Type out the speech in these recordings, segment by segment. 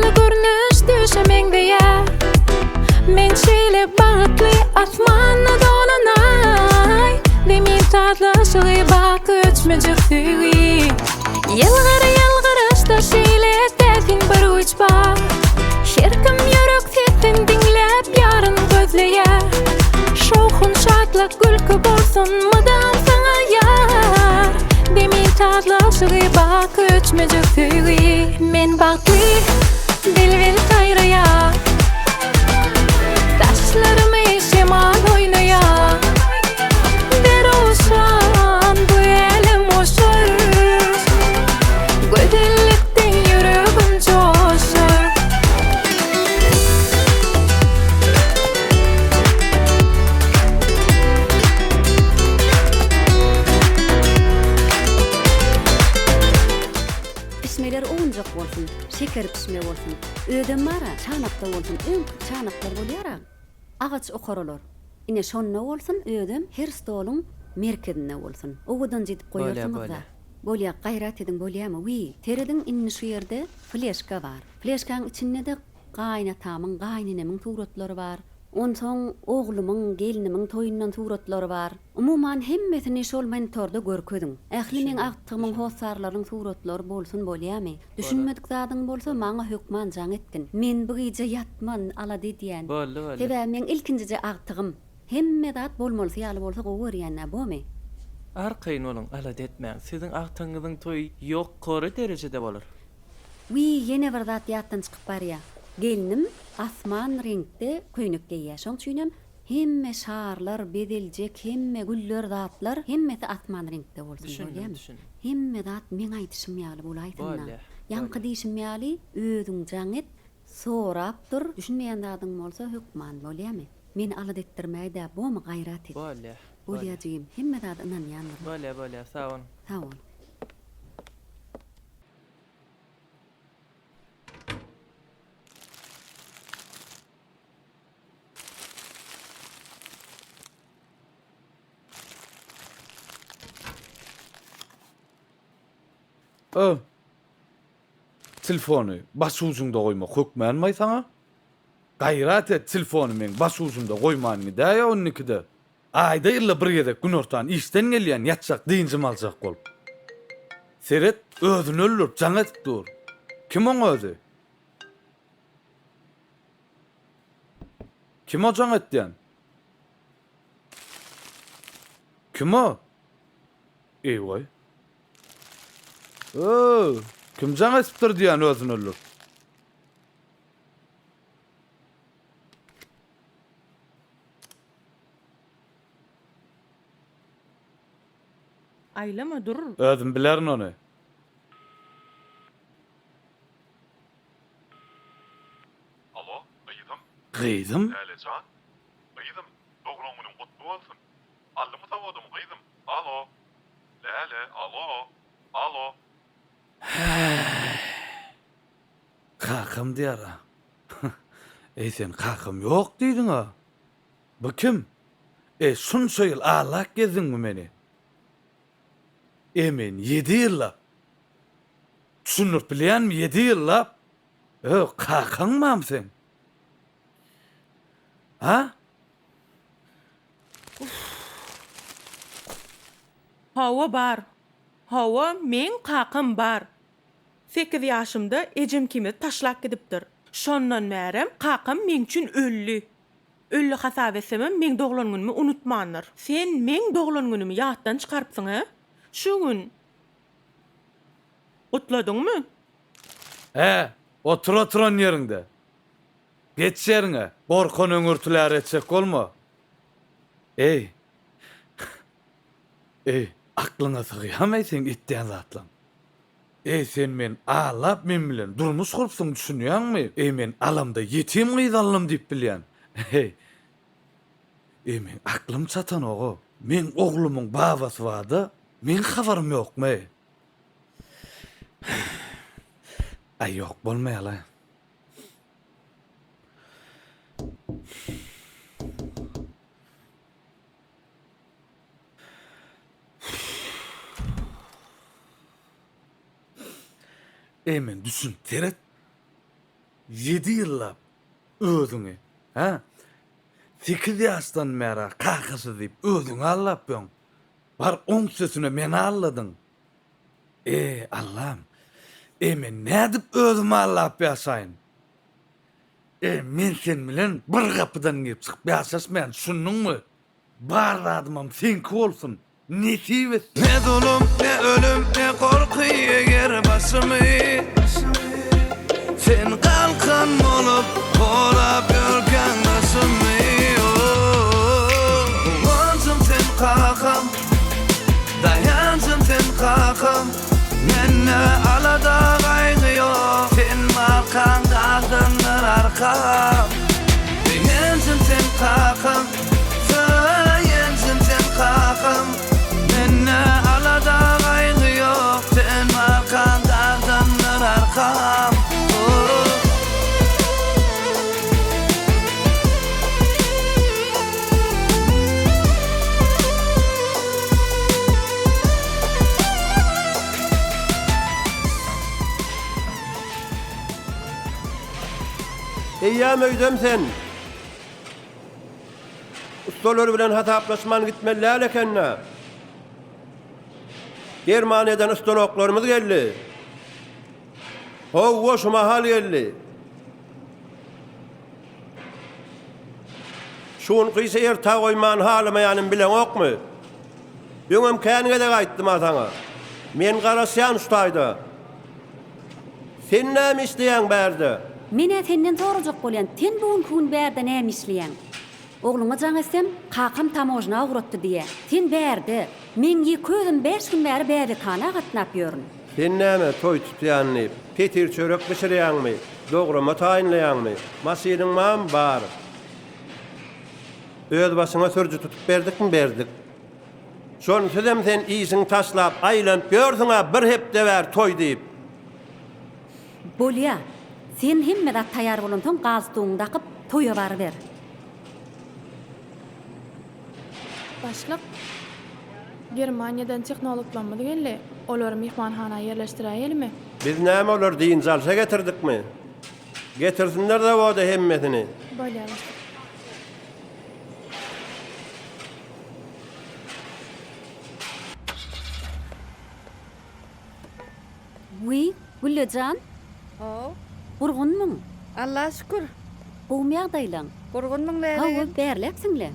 Ýa-da görnüş düşemeňde ýa. Men şeýle bagtly asmana dolanay. Demin tatly şuly bak öçmejekdi. Yılgara şeýle täsin bir uç bar. Şerkim ýürek sesini dinläp ýaryn gözleýär. Şowhun şatlak gülkü bolsun mydam saňa ýar. Demin tatly şuly bak öçmejekdi. Men bagtly dilbil taýraýar. Taşlarımı şemal oynayar. Deruşan bu elim oşur. Gözellikten yüreğim coşur. Pişmeler oyuncak bolsun, şeker pişme bolsun. Ödem mara çanakda bolsun, öň çanaklar bolýar. Agaç okarolor. Ine şonna bolsun, ödem her stolun merkezine bolsun. Ogudan jedip goýarsyňyz da. Bolýa gaýrat edin bolýarmy? Wi, teredin inni şu ýerde fleşka bar. Fleşkaň içinde de gaýnatamyň, gaýnynamyň suratlary bar. Onsoň oglumyň, gelinimiň toýundan suratlary bar. Umuman hemmesini şol monitorda görkezin. Ähli men agtygymyň hosarlaryň suratlary bolsun bolýarmy? Düşünmedik zadyň bolsa maňa hökman jaň etgin. Men bu gece yatman ala diýen. Boldy. Tebe men ilkinjije agtygym. Hemme zat bolmalysy ýaly bolsa gowy ýanna bomy? Arkayn olun, alat etmeň. Siziň agtyňyzyň toý ýok gory derejede bolar. Wi, ýene bir zat ýatdan çykyp barýar. Gelinim asman reňkde köýnük giýýär. Şoň üçin hemme şarlar, bedeljek, hemme güller zatlar, hemmesi asman reňkde bolsun bolýarmy? Düşündüm. Hemme zat men aýdyşym ýaly bolaýtynda. Ýanky diýişim ýaly özüň jaň et, sorap dur. Düşünmeýän zadyň bolsa hökman bolýarmy? Men alat etdirmäýde bomy gaýrat et. Bolýajym, hemme zat inanýandyr. Bolýa, sag ol. Sag ol. Telefonu baş ucunda goýmak hökmänmi saňa? Gaýrat et telefonu men baş ucunda goýmanyňy däýe onnikide. Aýda illa bir gezek gün ortadan işten gelýän ýatjak diňjim aljak bolup. Seret özüni öldürüp jaň etip dur. Kim oň özü? Kim o jaň etdiň? Kim o? Eýway. Kim jaň etipdir diýen özüni öldür. Aýlama dur. Özüm bilerin onu. Alo, Gyýdym. Gyýdym? Älejan. Gyýdym, dogran günüm gutly bolsun. Aldymy tawadym Gyýdym. Alo. Läle, alo. Kakam diýär. Sen kakam ýok diýdiň ha. Bu kim? Şunça ýyl alak gezdiňmi meni? Men 7 ýyllap. Düşünüp bilýänmi 7 ýyllap? Kakaňmam sen? Ha? Hawa bar. Hawa men kakam bar. 8 ýaşymda ejim kimi taşlap gidipdir. Şondan märem kakam men üçin öllü. Öllü hasabesimi men doglan günümi unutmandyr. Sen men doglan günümi ýatdan çykarpsyň ha? Şu gün utladyňmy? Oturan ýerinde. Geç ýerine, gorkan öňürtüler etjek bolma. Aklyňa sygýamaýsyň itden zatlaň. Sen men alap men bilen durmuş kurupsyň düşünýärmi? Men alamda yetim gyzanlym diýip bilýän. Men aklym çatan ogo. Men oglumyň babasy barda, men habarym ýokmy? Ýok bolmaýala. Men düşün, teret. 7 ýyllap özüňi, ha? 8 ýaşdan mera kakasy diýip özüňi allapýaň. Bar 10 sesine meni alladyň. Allah'ım. Men nädip özümi allap ýaşaýyn? Men sen bilen bir kapıdan girip çıkıp ýaşaşmaýan, şunnuňmy? Bar adamam senki bolsun. Nesip et. Ne zulüm, ne ölüm, ne korku eger başymy. Sen kalkan bolup, kolap ýörgen başymy. Wansam sen kakam, dayansam sen kakam. Menne alada gaýgy ýok, sen markan dagdynlar arkam. Dayansam sen kakam, dayansam sen kakam. Menne alada gaýgy ýok, sen markan dagdynlar arkam. Eýýäm öýdem sen. Ustalar bilen hataplaşman gitmeler ekenne. Germaniýadan ustaloklarymyz geldi. Howa şu mahal geldi. Şuň gysy erta goýman halamaýanym bilen okmy? Ýöňem känige de gaýtdym ataňa. Men garaşýan ustaýda. Sen näme isleýän bärde? Mene senden sorajak bolýan, sen bugün gün bärde näme isleýän? Ogluňa jaň etsem, kakam tamojna uğratdy diýe. Sen bärde, men gözüm 5 gün bäri bärdekana gatnap ýörün. Sen näme toý tutýanly? Petir çörek pişirýänmi? Dograma taýynlaýanmy? Masynyň mam bar. Öz başyna sörjü tutup berdikmi berdik. Şonu sözdem sen iýsiň taşlap aýlanıp ýördiňa bir hepde bär toý diýip. Bolýa, sen hemme de taýýar bolansoň gazdygyňy dakyp toýa bary ber. Başlyk, Germaniýadan tehnologlarymyz geldi. Olary mehmanhana ýerleşdirýärmi? Biz näme olar diýin jalsa getirdikmi? Getirsinler de wada hemmesini. Bolýar. Wi, Güllejan, O, gurgunmyň? Allah'a şükür. Bu ýagdaýlaň. Gurgunmyň Ha, läge. bärlepsiňle.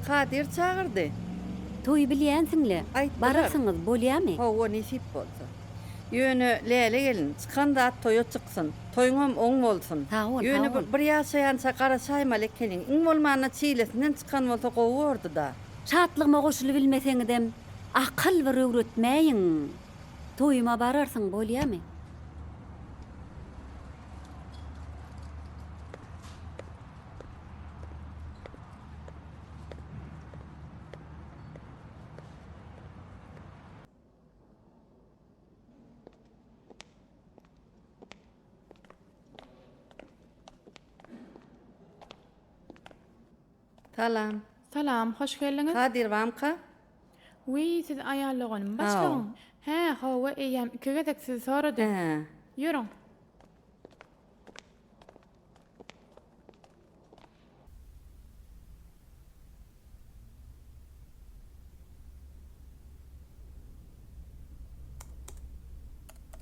Kadir çağırdı. Toý bilýänsiňle. Aýtdylar. Bararsyňyz bolýarmy? O nesip bolsa. Ýöne läle gelin. Çykanda at toýa çyksın. Toýuňam oň bolsun. Sağ ol, Ýöne sağ ol. bir ýaşaýança garaşaýmaly kelin. Iň bolmana çiğlesinden çykan bolsa gowy da. Şatlygyma goşuly bilmeseňidem, akyl bir öwretmäýiň. Toýuma bararsyň bolýarmy? Salam. Salam, hoş geldiňiz. Kadir wamka? Wi, siz aýarlaganymy başlagyň. He, hawa eýem 2 gezek sizi sorady. He. Ýürüň.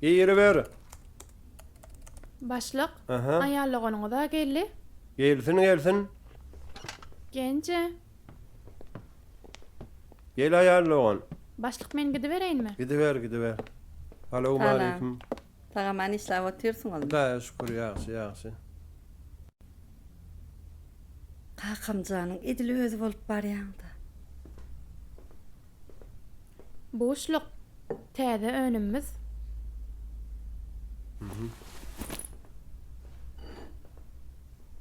Ýeri ber. Başlyk, Aha. aýarlaganyňyz da geldi. Gelsin gelsin. Gence, Gel aýarlagan. başlyk men gidibereyinmi? Gidiver. Assalamu Salam. alaykum. Sağa man işläp otursun oğlum. Da şükür ýaxşy. Kakamjanyň edil özü bolup barýanda. Boşlyk, täze önümüz.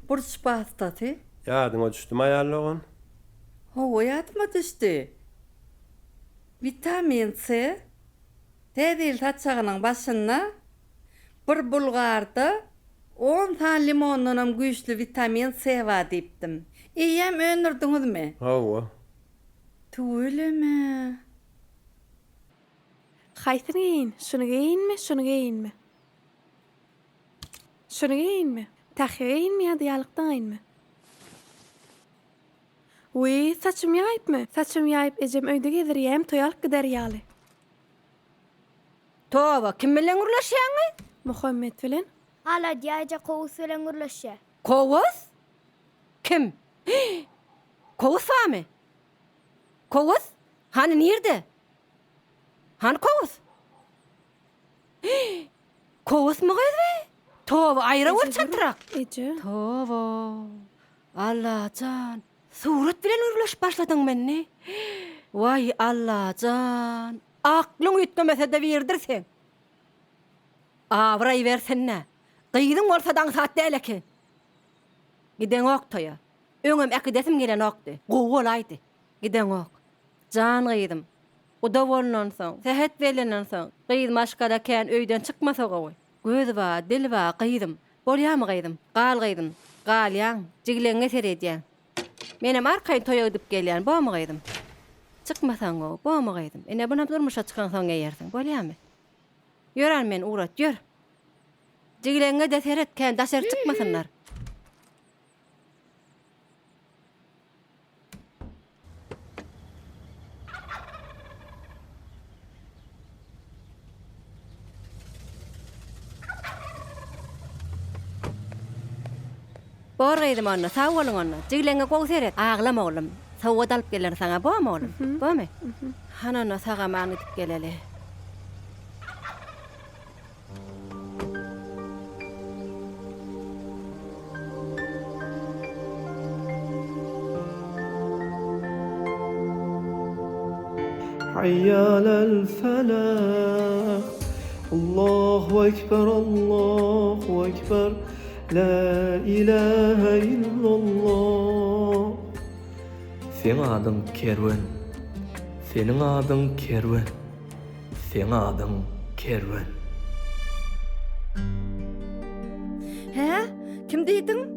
Burç bastaty. Ýadyňa düşdüm aýarlagan. Howa ýatma düşdi. Vitamin C. Tädil taçagynyň başyna bir bulgarda 10 tan limonunam güýçli vitamin C bar diýipdim. Eýem öňürdiňizmi? Hawa. Tüýlemi? Haýsyny giyin, şunu giyinmi, şunu giyinmi? Şunu giyinmi? Tahiyin mi ýalyqdan aýnmy? Uy, saçım ýaýypmy? Saçım ýaýyp ejem öýde gezirýär, toýalyk gider ýaly. Towa, kim bilen gürleşýäňi? Muhammed bilen. Hala diýäje Kowus bilen gürleşýär. Kowus? Kim? Kowus mı? Kowus? Hani nerede? Hani Kowus? Kowus mu gözü? Towa aýra bol çatyrak. Eje. Towa. Allah can. Surat bilen urulaş başladyň menni. Vay Allah can. Aklyň ýetmese de berdirsen. Awray bersenne. Gyýdyň bolsa daň saat däl eken. Giden oktoya. Öňem äkidesim gelen okdy. Gowy olaýdy. Giden ok. Jan gyýdym. Uda bolnan soň, sehet belenen soň, gyýdym maşgala kän öýden çykmasa gowy. Göz ba, dil ba gyýdym. Bolýamy gyýdym. Gal gyýdym. Galýan, jigleňe seredýän. Menem arkaý toýa gidip gelýän, bamy gyýdym. Çykmasaň o, bamy gyýdym. Ene buna durmuşa çykan soň eýersiň, bolýamy? Ýören men urat, ýör. Jigleňe de seret kän daşar çykmasynlar. Bor gyýdym onda, sag boluň onda. Jigleňe gowy seret, aglama oglum. Sowga dalyp geler saňa, bamy oglum? Bamy? Hanana saga maňy gidip geleli. حي على الفلاح الله أكبر الله أكبر لا إله إلا الله. Seň adyň Kerwen, senin adyň Kerwen, seň adyň Kerwen. He? Kim diýdiň?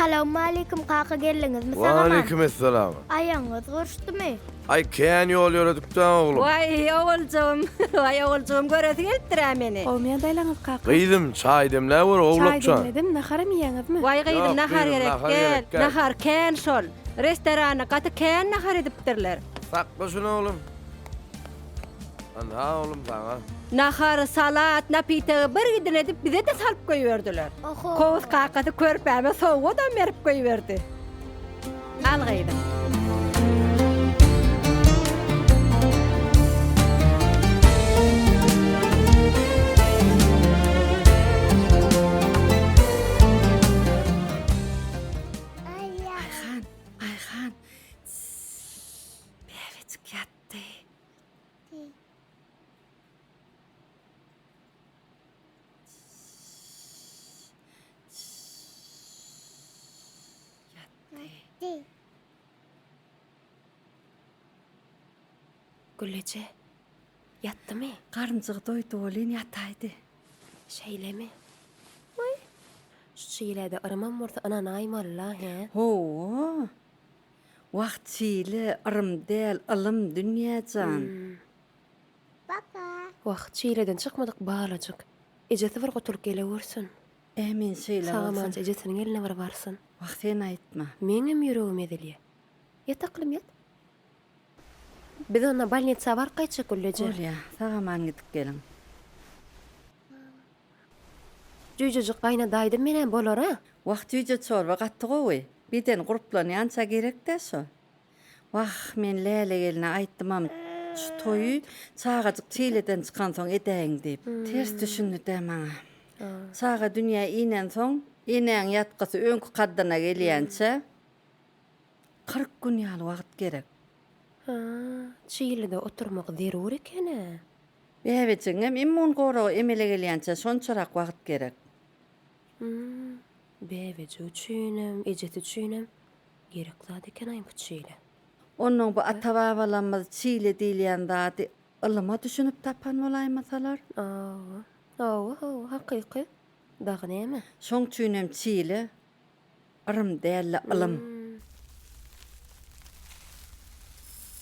Salamu alaikum kaka geliniz mi sana? Waalaikumesselam. Ayağınız görüşdümi? Ay kän ýol ýöredikden oglum. Vay oğulcum, vay oğulcum göresi gelipdir meni. Olmaya daylaňyz kaka. Gyýdym, çaý demläwer oglukçan. Çay demledim, nahara mı yiýäňizmi? Vay gyýdym Yok, nahar gyýdym, gerek nahar gel. gerek, gel. Nahar kän şol. Restorana gaty kän nahar edipdirler. Sakla şunu oglum. Ana oglum saňa. Nahar, salat, napite bir gidin edip bize de salıp koyuverdiler. Oho. Kovuz kakası körpäme soğuğa da merip koyuverdi. Al gyýdym. Ayhan, Ayhan. Bevecik yatdy. Güllece. Yattı mı? Karnıcığı doydu olin yataydı. Şeylemi. Uy. Şu şeylerde aramam orta anan aymalla he. Ho. Wagtçyly ırım del ılım dünýäcan. Wagt çeýleden çykmadyk balajyk. Ejesi bir gotulup gelewersin. Emin şeýle bolsun. Sagaman ejesiniň eline bir barsyn. Wagt sen aýtma. Meňem ýüregim edilýär. Yat aklym yat. Biz ona balnitsa bar gaýtjak Güllece. Bolýa, sagaman gidip gelin. Jüjüjük gaýna daýdym menen bolar ha. Wagt ýüje çorba gatdy gowy. Biden guruplanýança gerek-de şo. Wah, men Läle geline aýtdymam. Şu toýu çağajyk çeýleden çykan soň edeň diýip. Ters düşündi de maňa. Çağa dünýä inen soň, ineň ýatgasy öňkü kaddana gelýänçe 40 gün ýaly wagt gerek. Ha, çeýlede oturmak zerur eken. Bäbeciňem immun gora emele gelýänçe şonçarak wagt gerek. Bäbeci üçinem, ejeti üçinem gerek zat eken aýym puçyle. Onun bu ata-babalarymyz çiğle diýilýän zady ılıma düşünüp tapan bolaýmasalar. Hakyky. Dagy näme? Şoň üçinem çiğle ırım dälle ılım.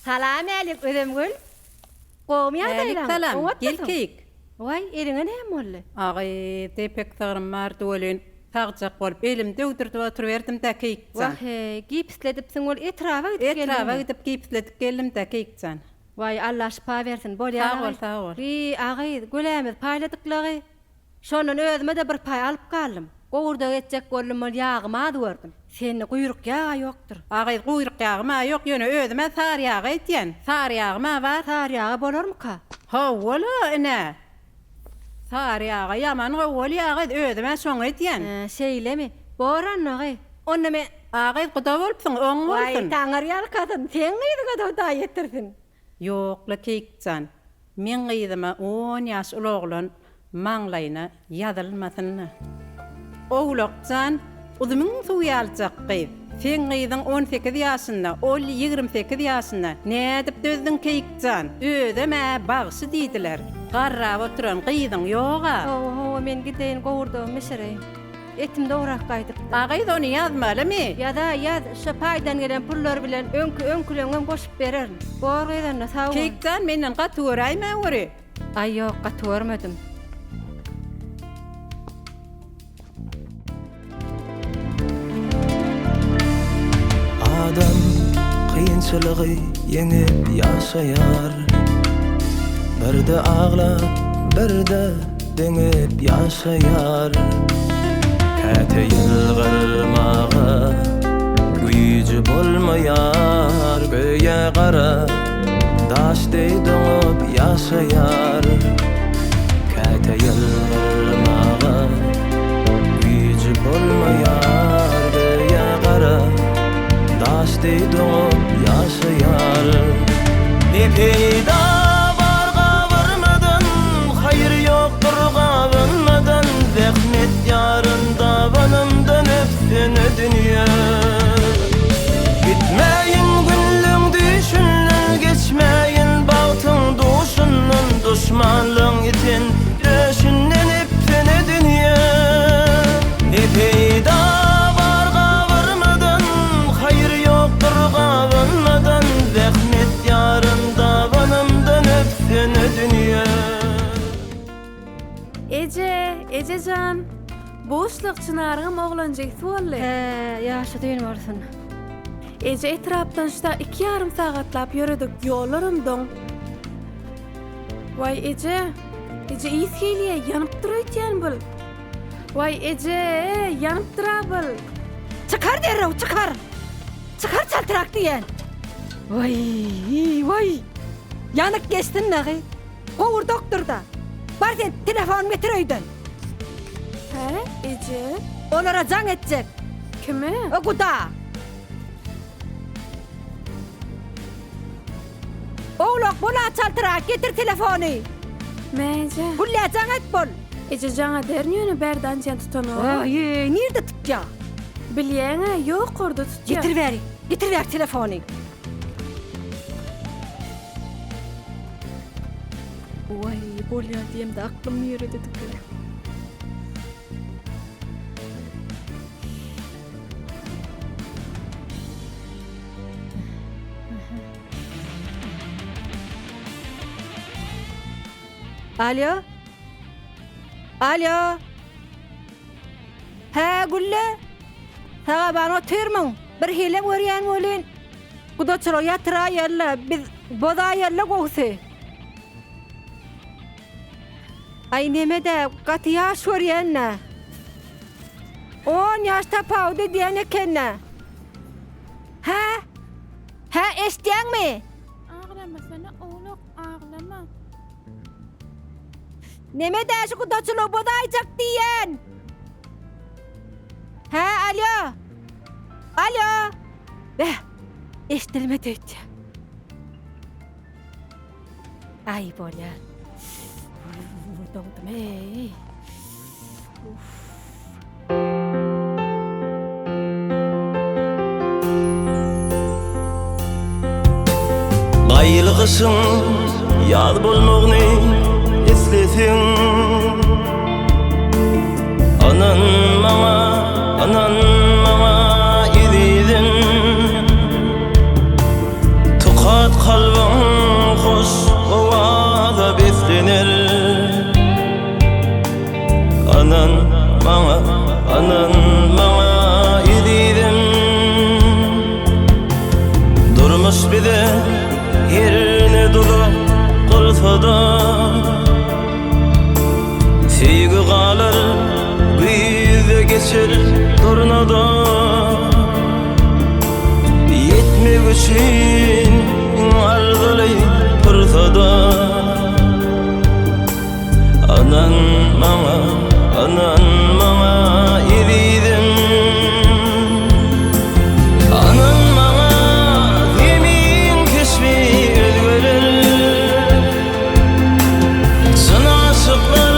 Salam alayk Ödemgül. Gowum ýagdaýlar. Salam, gelkeyik. Vay, eriňe näme boldy? Agay, tepek tarım var dolen. Tağcak bolup elimde öldürtüp oturuverdim da keyikcan. Vah, gipsledipsiň ol etrafa gidip geldin. Etrafa gidip gipsledip geldim da keyikcan. Vay, Allah şifa bersin. Bolýar. Sağ ol, sağ ol. Agay, gölämiz paýladyklary. Şonun özüme de bir paý alyp galdym. Gowurda geçjek boldum, ýagyma döwürdüm. Seni guýruk ýaga ýokdur. Agay guýruk ýagyma ýok, ýöne özüme sar ýaga etýän. Sar ýagyma bar. Sar ýaga bolarmyka? Ha, wala ene. Sar ýaga ýaman gowul ýaga özüme şoň etýän. Şeýlemi? Boran agay. Onda men Agay guda bolupsyň, oň Vay, bolsun. taňar ýalkadyn. Sen gyýdyga da ýetirsin. Ýokla keyikcan. Men gyýdyma 10 ýaş ulaglan maňlaýyna ýazylmasyny. Oğlakcan uzumyň suwy aljak gyýd. Sen gyýdyň 18 ýaşynda, ol 28 ýaşynda. Nädip dözdüň keyikcan? Özüme bagşy diýdiler. Garrap oturan gyýdyň ýoga. Men gideýin gowurda meşere. Etim dograk gaýdyp. Agay da onu ýazmalymy? Ýa-da şu paýdan gelen pullar bilen öňküleňem goşup bererin. Gorgydan sağ ol. Keyikcan menden gatyraýma wuri. Ay ýok, gatyrmadım. Adam kıyınçılığı yenip yaşayar. Bir de ağlap, bir de denip yaşayar. Käte yılgırmağa güýjü bolmaýar. Göýe gara daşdy doňup yaşayar. Käte yılgırmağa güýjü bolmaýar. Göýe gara daşdy doňup yaşayar. Ne peýda bar gawurmadan, hayır ýokdur gawunmadan. Zähmet ýarynda banymdan öpsene dünýä. Gitmeýin günlüň düşünlen, geçmeýin bagtyň duşundan. Duşmanlyň iten döşünden öpsene dünýä. Ne peýda bar gawurmadan, hayır ýokdur gawunmadan. Zähmet ýarynda banymdan öpsene dünýä. Ejejan. Boşluk çınarğım oğlancak sualli. Ýaşy düýün bolsun. Eje etrapdan şda 2,5 sagatlap yürüdük. Yollarım doň. Vay Eje iýs gelýär, ýanyp durýan bul. Vay Eje, ýanyp durar bul. Çıkar derrew, çıkar. Çıkar çaltyrak diýen. Vay. Yanık geçtin nägi? Gowur doktorda. Bar sen telefon getiröýdün. Eje? Olara jaň etjek. Kime? O guda. Oğlak bola çaltyrak getir telefony. Meje. Bulla jaň et bol. Eje jaňa dernýöni berdan jen tutany. Nerede tutja? Bilýäňe ýok orada tutýar. Getir ver telefony. Vay, bolýar diýemde aklym ýeride tutdy. Alo? He Gülle? Sağa bana oturmun. Bir hile görýän bolyn. Gudaçylyk ýatyra ýerle, biz boda ýerle gowsy. Ay nemede gaty ýaş görýänne. 10 ýaş tapawdy diýen ekenne. Ha, eşdýäňmi? Ağlama sana oğlak, ağlama. Nemede şu gudaçylyk bodaýjak diýen? Alo. Eşdilmedi. Ay bolýar. doňdum ey. Gaýylgyşyň ýad bolmagyny esleseň, anan maňa ýedidin. Tukat kalbyň hoş owada beslenir. Anan maňa ýedidin. Durmuş bize yerini dolup kılsada, sevgi kalır bizde geçer tornada. Yetmek için arzulayıp fırsada, anan maňa ýedidin. Anan maňa zemin keşfi özgerer. Sana aşıklar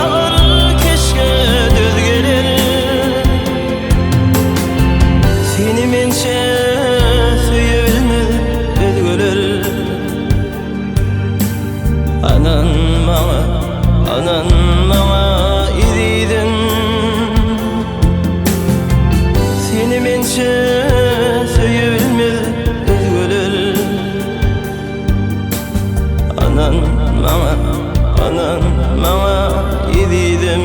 ağır keşke düz gelir. Seni mençe söylebilmez özgeler. Anan maňa ýedidin. Seni mençe söylebilmez özgeler. Anan maňa ýedidin.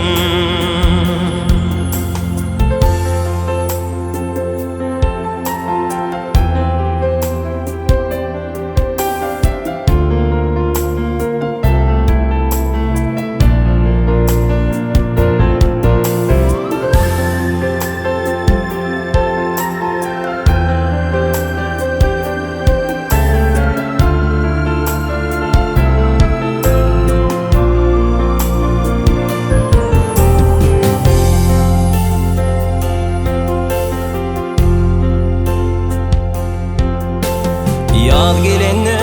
Yad gelenne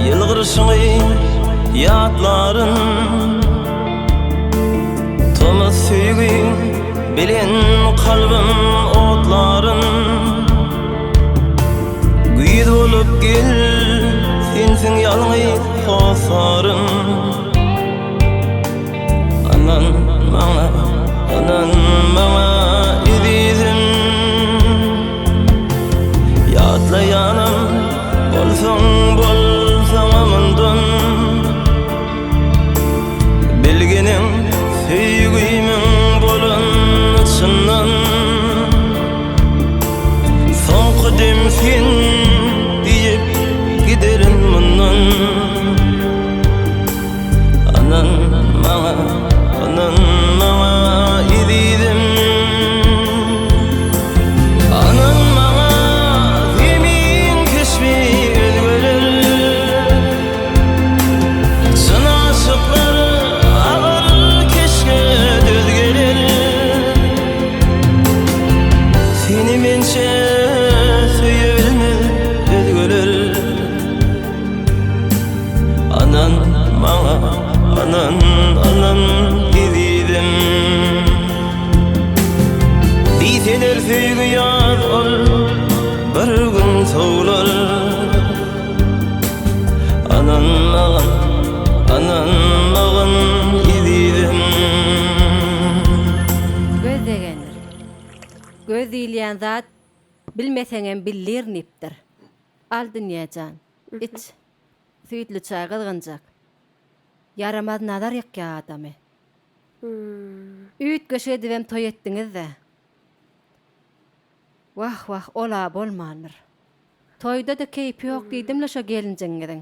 yılgırşıny ýatlaryn, Tomaz süýgi bilen kalbim otlaryn. Güýt bolup gel sensiň ýalňyz hosaryn. Anan maňa ýedidin. Ýatlaýanym bolsaň amandyn. Bilgeniň süýgümiň bolan çyndan. Soňky dem sen diýip giderin mundan. Anan maňa ýedidin. Anan maňa zemin keşfi özgerer. Sana aşıklar ağır keşke düz gelir. Seni mençe söylebilmez özgeler. Anan ýedidin. Diýseler süýgi ýad ol, bir gün sowlar. Anan maňa ýedidin. Göz degenler. Göz diýilýän zat bilmeseňem bildirnipdir. Al dünýäjan. İç. Süýtli çay gylgynjak. Yaramaz nazar ýakýa adamy. Üýt göşe dibem toý etdiňiz-de. Wah, ola bolmandyr. Toýda da keýpi ýok diýdimle şo gelinjeňiziň.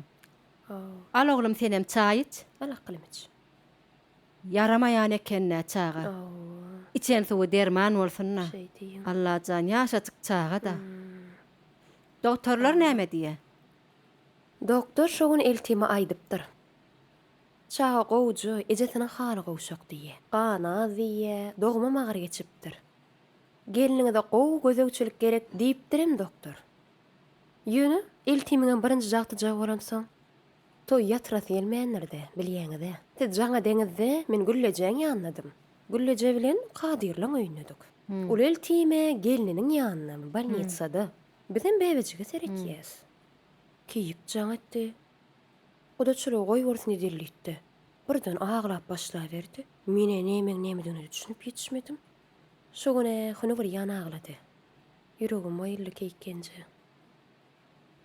Al oglum senem çay iç. Allah kılım iç. Yaramaýan ekenne çaga. İçen suwy derman bolsunna. Allah jan ýaşatyk çaga da. Doktorlar näme diýe? Doktor şogun eltime aýdypdyr. Çaga gowuju, ejesiniň haly gowşak diýe. Gana diýe, dogma magar geçipdir. Geliniňe de gow gözegçilik gerek diýipdirem doktor. Ýöne eltimiňen birinji jakty jogap bolamsoň. Toy yatras gelmeýänlerde, bilýäňiz-de. Siz jaňa deňizde men Güllejäň ýanladım. Gülleje bilen Kadyrlaň öýnedik. Ol eltime gelininiň ýanyna balnitsada. Bizem bebejiге serekýäs. Kiýip jaň etdi. O da çöle goý borsyn edilýdi. Birden ağlap başlaýberdi. Mene näme düşünüp ýetişmedim. Şo güne hony bir ýana ağlady. Ýüregim oýully keýkenje.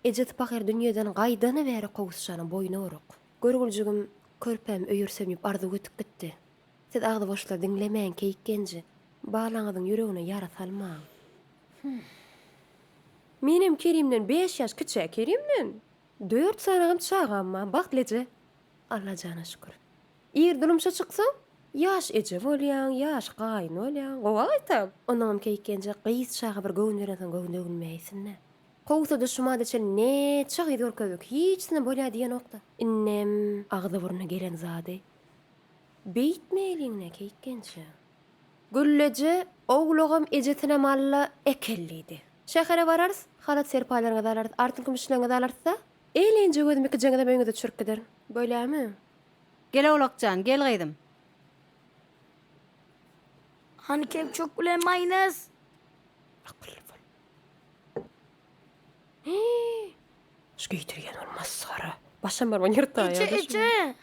Ejet pahyr dünýeden gaýdany bäri gowuşjanyň boýuna uruk. Görgüljigim körpem öýürsemip arzu etip gitdi. Siz ağdy boşla diňlemäň keýkenje, balaňyzyň ýüregine ýara salmaň. Menem Kerimden 5 ýaş kiçik Kerimden. 4 sanagym çağamma, bakleje. Allah jana şükür. Ýerdilümşe çyksaň, ýaş eje bolýan, ýaş gaýyn bolýan, gowa aýtam. Onuň keýkenje gys çaga bir göwnürensen göwnügünmeýsin. Gowsa düşmada çel ne çag ýörkezek, hiçne bolýa diýen okda. Innem agdy buruna gelen zady. Beýtmeýliňne keýkenje. Gülleje oglugam ejetine malla ekellidi. Şähere barars, halat serpalaryňa dalar, artynky müşleňe dalarsa, elenje gözüm iki jaňda beýňde çürük gider. Böylemi? Gel Oğlakcan, gel gaýdym. Hani kepçok bilen mayonez. Şüýtirgen olmaz sara. Başam barman ýyrta ýa. İçe.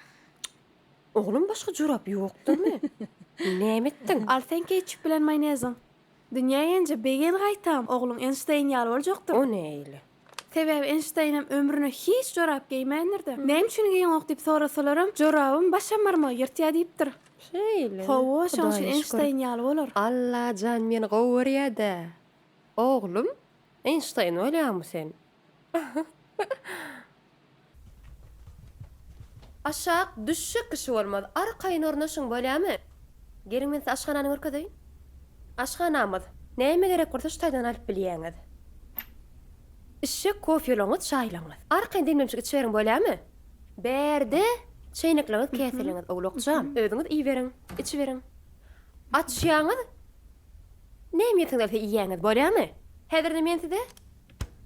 Oğlum başga jurap ýokdymy? Näme etdiň? Al sen keçip bilen mayonezin. Dünya ýence begel gaýtam. Oglum Einstein ýaly boljokdur. O näýli? Sebäbi Einsteinim ömrüne hiç jorap giýmändirdi. Näme üçin giýen ok diýip sorasalaram, jorabym başam barma ýyrtýa diýipdir. Şeýle. Hawa şoň üçin Einstein ýaly bolar. Allah can men gowurýa-da. Oglum Einstein bolýarmy sen? Aşak düşük kişi olmadı. Arkayn ornaşın bolýarmy? Geriň men aşganany görkedeýin. Aşganamyz. Näme gerek bolsa ştaýdan alyp bilýäňiz. Işık kofiyolağınız, çaylaňyz. Arkayn demlemçik içeriň bolýarmy? Berde çeýnekleňiz, käseleňiz oglakjam. Özüňiz iýberiň, içiberiň. Açýaňyz. Näme ýetiňiz iýýäňiz bolýarmy? Häzirde men size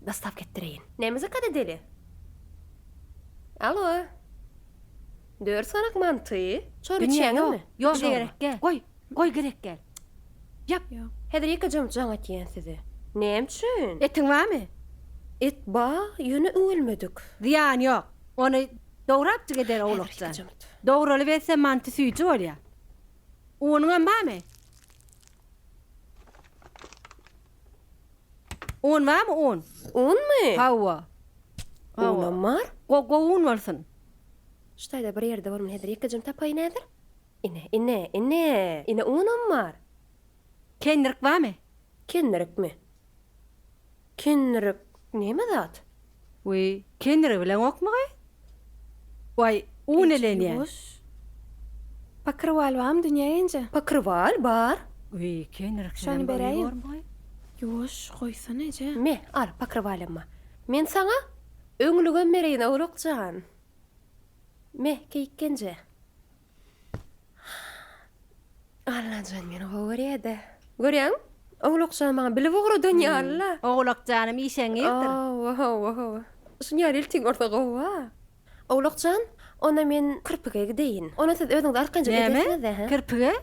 dastap getdireýin. Näme zaka edeli? Alo. 4 sanak manty. Çor içýäňizmi? Ýok gerek gel. Goý gerek gel. Yap. Häzir ýekajam jaň atýan size. Näme üçin? Etin barmy? Et ba, ýöne ölmedik. Ziyan ýok. Onu dograp geder Oğlakcan. Dograly berse manty süýji bolýar. Onuň barmy? On barmy on? Onmy? Hawa. Onam bar? Gogun bolsun. Ştaýda bir ýerde barmy häzir ýekajam tapaý nädir? Ine onam bar. Kendirik barmy? Kendirikmi? Kendirik näme zat? Oy, kendirik bilen okmagy? Oy, on elenýär. Pakyrwal bam dünya ýence. Pakyrwal bar. Oy, kendirik Şonu bereýin. Ýoş, goýsana eje. Me, al pakyrwalymma. Men saňa öňlüge mereyine Oğlakjan. Me, keýkenje. Allah jan meni gowurýa-da. Görýäň? Oğlakjan maňa bilip ogrudan ýa-Allah. Oğlakjanym işeňirdir. Wow. Şuňar iltiň orta gowa. Oğlakjan, ona men kirpige gideýin. Ona siz özüňiz arkanja gidesiňiz-de, ha? Kirpige?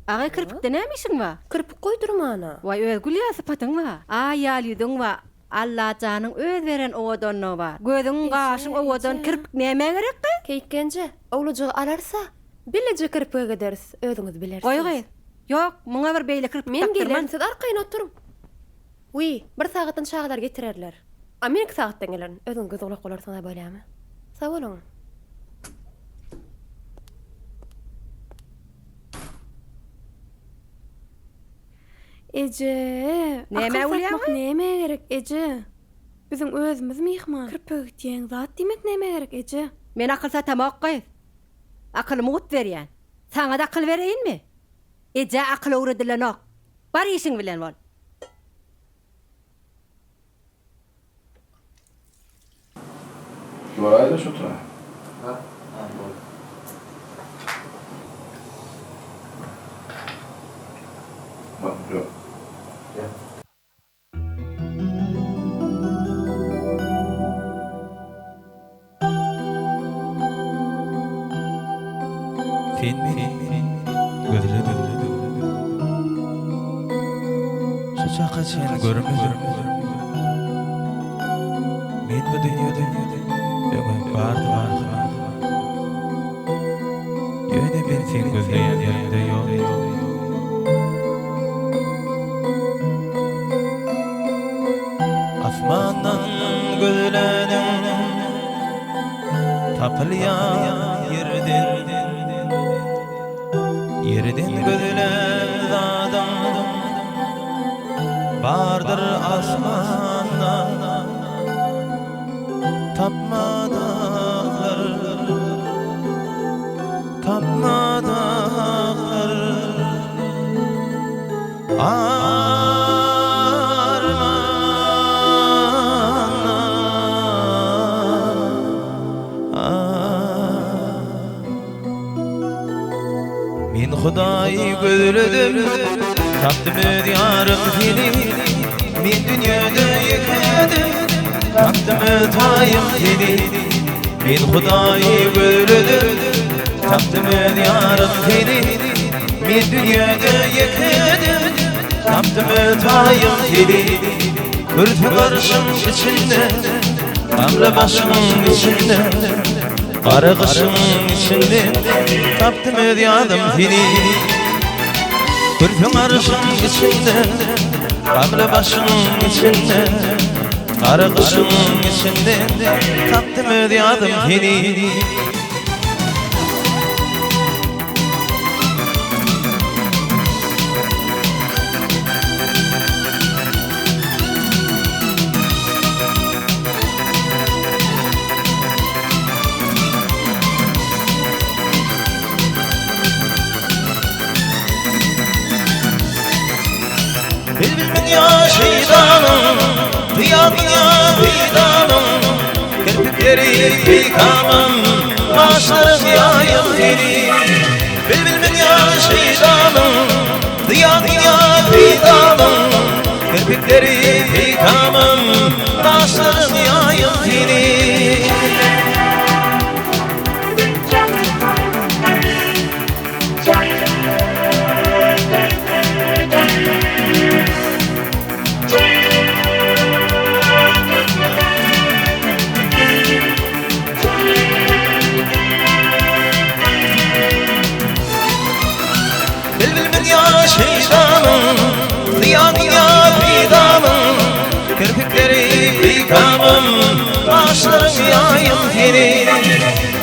Aga kirpikde näme işiň bar? Kirpik goýdurmana. Vay özgül ýasypatyň bar. Aýal ýüdüň bar. Allah janyň öz beren owadanny bar. Gözüň gaşyň owadan kirpik näme gerek? Keýkenje, oğlujagy alarsa, bileje kirpige gideriz, özüňiz bilersiz. Goý. Ýok, muňa bir beýle kirpik Men taktyrman. gelen, siz arkaýyn oturum. Wi, bir sagatdan çağlar getirerler. A men 2 sagatdan gelen, özüň göz ulak bolarsyňyz bolýarmy? Sag bolun. Eje, Näme bolýar? Näme gerek eje? Bizim özümüz mihman. Kirpik diýen zat demek näme gerek eje? Men akıl satamak goý. Akylymy gut berýän. Saňa da akyl bereýinmi? Eje akyl öwredilenok. Bar işiň bilen bol. Şuraya da şu tarafa. Bak, yok. sen meni gözledin. Şu çaqa sen görmedim. Men bu dünyada öňe bardy. Ýöne men sen gözleýän ýerimde ýok. Asmandan gözledim tapılýan yerden gözlen adam bardır asmandan tapmadılar Men Hudaýy gözledim, tapdym diyarym seni. Men dünýede ýekedim, tapdym taýym seni. Men Hudaýy gözledim, tapdym diyarym seni. Men dünýede ýekedim, tapdym taýym seni. Körpü garşym içinde, gamla başyň içinde. Qara qışın içinde tapdım ödyadım seni. Kürpün arışın içinde, gamla başın içinde. Qara qışın içinde tapdım ödyadım seni. Bilbilmin ya şeytanım, diyadın ya fidanım. Kirpikleri fikamım, başlarım yayım seni. Bilbilmin ya şeytanım, diyadın ya fidanım. Kirpikleri fikamım, başlarım yayım seni. Şeytanım, diyadın ya fidanım. Kirpikleri fikamım, başlarım yayım seni.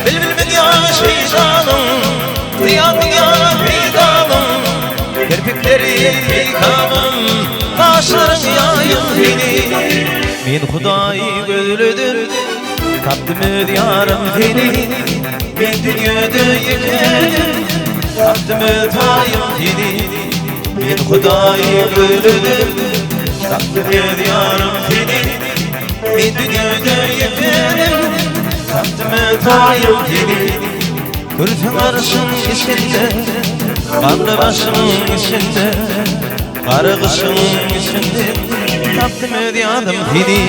Bilbilmin ya şeytanım, diyadın ya fidanım. Kirpikleri fikamım, başlarım yayım seni. Men Hudaýy gözledim, tapdym ödyadım seni. Men dünýede ýekedim, tapdym taýym seni. Men Hudaýy gözledim, tapdym ödyadım seni. Men dünýede ýekedim, tapdym taýym seni. Kürpün arşyň içinde, gamla başyň içinde. Qara qışyň içinde tapdym ödyadım seni.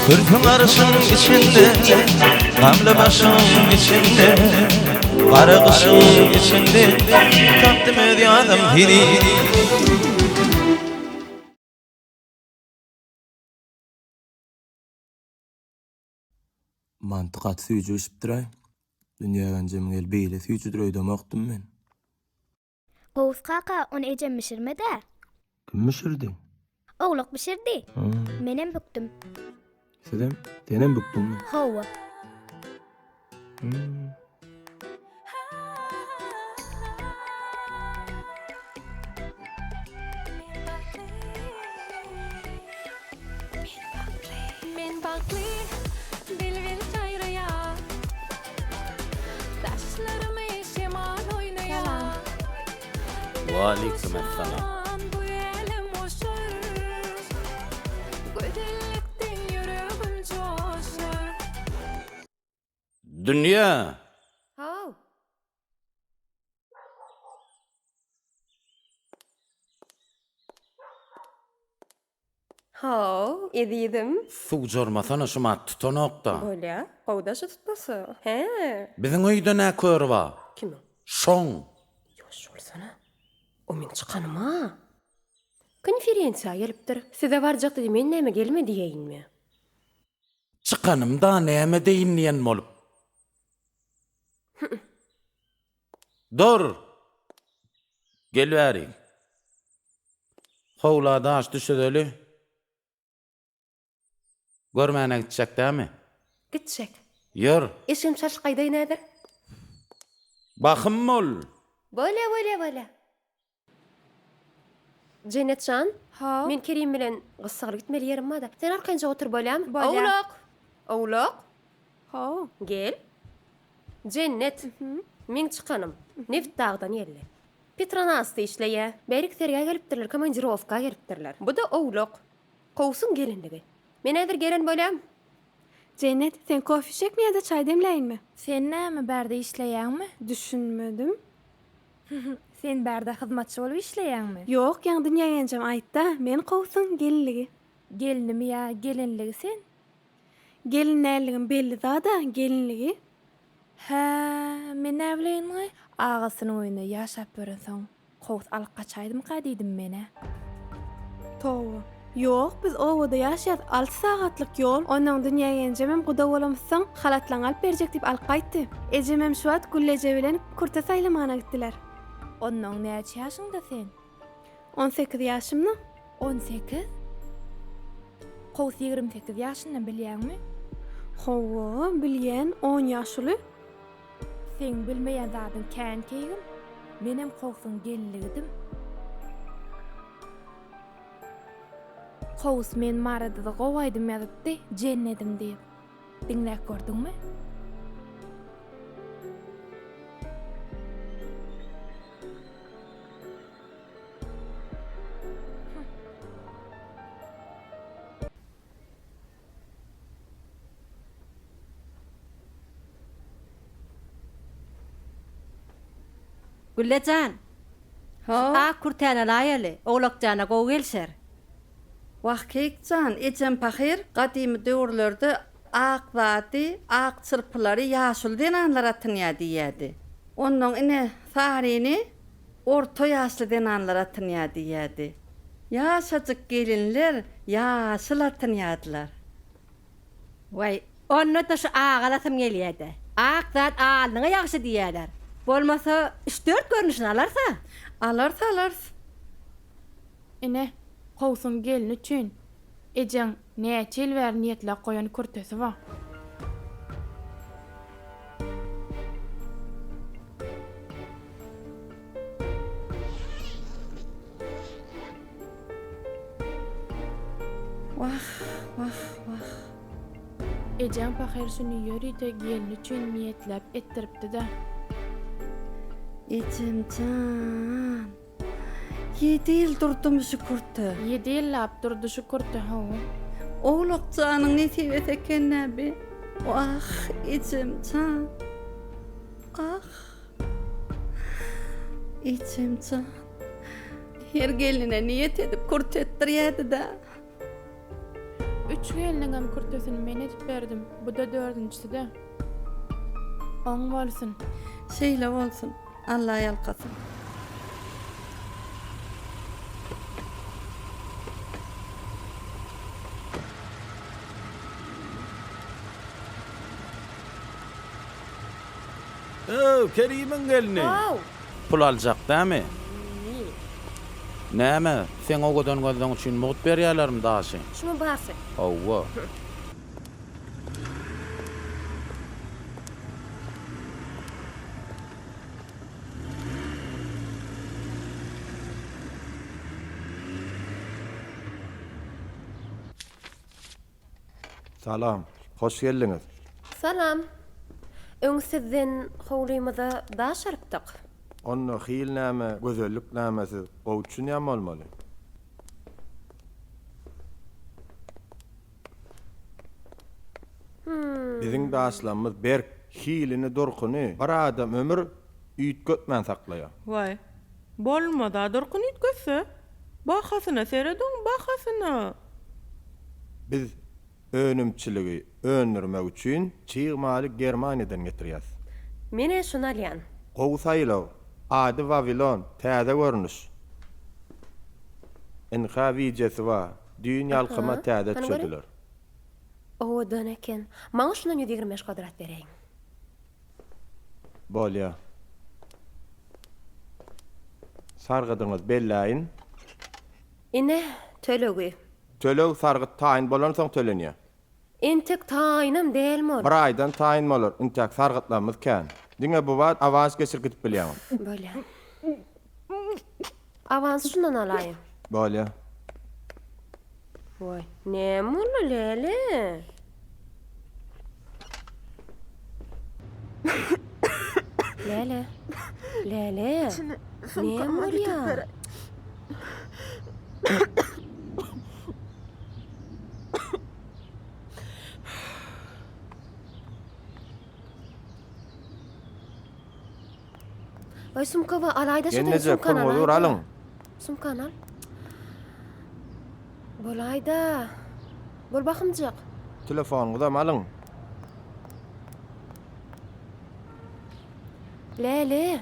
Kürpün arşyň içinde, gamla başyň içinde. Qara qışyň içinde tapdym ödyadım seni. Mantykat süýjü işipdiray. Dünýäden jemgel beýle süýjü durýdamokdym men. Gowus kaka onu ecem mişirmede. Kim mişirdi? Oğluk pişirdi. Menem büktüm. Sedem, tenem büktüm. Hawa. Men bakly, dilvin çayraya. Taşlarımı şemal oynaya. Wa aleykümselam. Bu elim boşur. Güzellikten yüreğim coşur. Dünya. Haw. Haw, edidim. Suw jormasana şuma tutanokda. Öyle, qowdaşy tutmasy. He. Biziň öýde nä kör bar? Kimi? Şoň. Yoş bolsana. O men çykanyma. Konferensiýa gelipdir. Size barjakdy men näme gelme diýeýinmi? Çıkanımda näme deýinýän bolup. Dur. Gel bäri. Howlada aş düşedeli. Görmäne gitjek dämi? Gitjek. Ýör. Eşim şaşqaýda nädir? Bakym bol. Bola. Cennetcan, Ha. men Kerim bilen gyssaly gitmeli ýerim bada. Sen arkança otur bolam. Bola. Oğlak. Ha. Gel. Cennet. Men çıkanım. Neft dağdan yerli. Petronas'ta işleýär. Berikterge gelipdirler, komandirovka gelipdirler. Bu da oğlak. Kowsun gelindigi. Men häzir gelen bolam. Cennet, sen kofi içecek mi ya da çay demleyin Sen näme bärde işleýärmi? Düşünmedim. Sen bärde hyzmatçy bolup işleýärmi? Yok, yan dünya gencem aytda. Men kovsun gelinligi. Gelinimi ya gelinligi sen? Gelinlerligim belli da gelinligi. Ha, men näbileýin? Agasynyň oýunda ýaşap börensoň, kows alyp gaçaýdym ka diýdim mene. Towa. Yok, biz owada ýaşaýat 6 sagatlyk ýol. Onuň dünya gencemem guda bolamysyň, halatlaň alyp berjek diýip alyp gaýtdy. Ejemem şu wagt Gülleje bilen kurta saýlamana gitdiler. Onuň näçe ýaşyňda sen? 18 ýaşymda. 18? Kows 28 ýaşynda bilýärmi? Howa, bilýän 10 ýaşly. Sen bilmeýän zadyň kän keýgin. Menem kowsun gelinligidim. Kows men marada da gowaýdym ýazypdy, cennedim diýip. Diňläp gördüňmi? Güllecan. Ha. A kurtana laýaly, oglakjana gow gelser. Wagtykjan ejem pahir gadymy döwürlerde ak zady, ak çırpylary ýaşyl denanlara tynýa diýýärdi. Onuň ine saharyny orta ýaşly denanlara tynýa diýýärdi. Ýaşaçyk gelinler ýaşyl tynýadylar. Vay, onu da şu ağalasım gelýärdi. Ak zat alyňa ýagşy diýýärler. Bolmasa 3-4 görnüşini alarsa? Alarsa. Ine, kowsun gelin üçin ejeň näçe ýyl bäri niýetlep goýan kurtesi bar. Wah. Ejeň pahir şunu ýöride gelin üçin niýetlep etdiripdi-de. Ejemcan. 7 ýyl durdum şu kurty. 7 ýyllap durdy şu kurty ha. Oğlakjanyň nesibet eken näbi? Wah, ejemcan. Ejemcan. Her geline niýet edip kurt etdirýärdi-de. 3 geliniňem kurtesini men edip berdim. Bu da 4-nçisi-de. Oň bolsun. Şeýle bolsun. Allah ýalkasyn. Kerim'in gelini. Pul aljak dämi? Näme? Sen o godan godan üçin mut berýärlermi daşy? Şunu basy. Owa. Salam, hoş geldiňiz. Salam. Öň sizden howlymyza daş alypdyk. Onu hyl näme, gözellik nämesi gowçun ýam bolmaly. Biziň daşlamyz berk hylini durkuny bir adam ömür üýtgetmän saklaýar. Vay. Bolmada durkun itgese. Bahasyna seredin, bahasyna. Biz önümçiligi önürmek üçin çyğmaly Germaniýadan getirýäs. Mene şunu alyan. Gowsaylaw, ady Vavilon, täze görnüş. Enka wijesy wa, düýün ýalkyma täze Ana düşediler. Odan eken. Maňa şundan 125 kvadrat bereň. Bolýa. Sargydyňyz belläýin. Ine tölegi. Tölög sargyt taýyn bolan soň tölenýär. Entek taýynam dälmi ol? Bir aýdan taýyn bolar, intek sargytlamyz kän. Diňe bu wagt awans geçir gitip bilýär. Bolýa. Avans şundan alaýyn. Bolýa. Voy, näme ol lele? Lele. Lele. Näme ol ya? Ay sumka va alayda şeýle Ýene-de sumka pul bolur alyň. Sumka al. Bolayda. Bol bakymjak. Telefonuňyzy da alyň. Lele.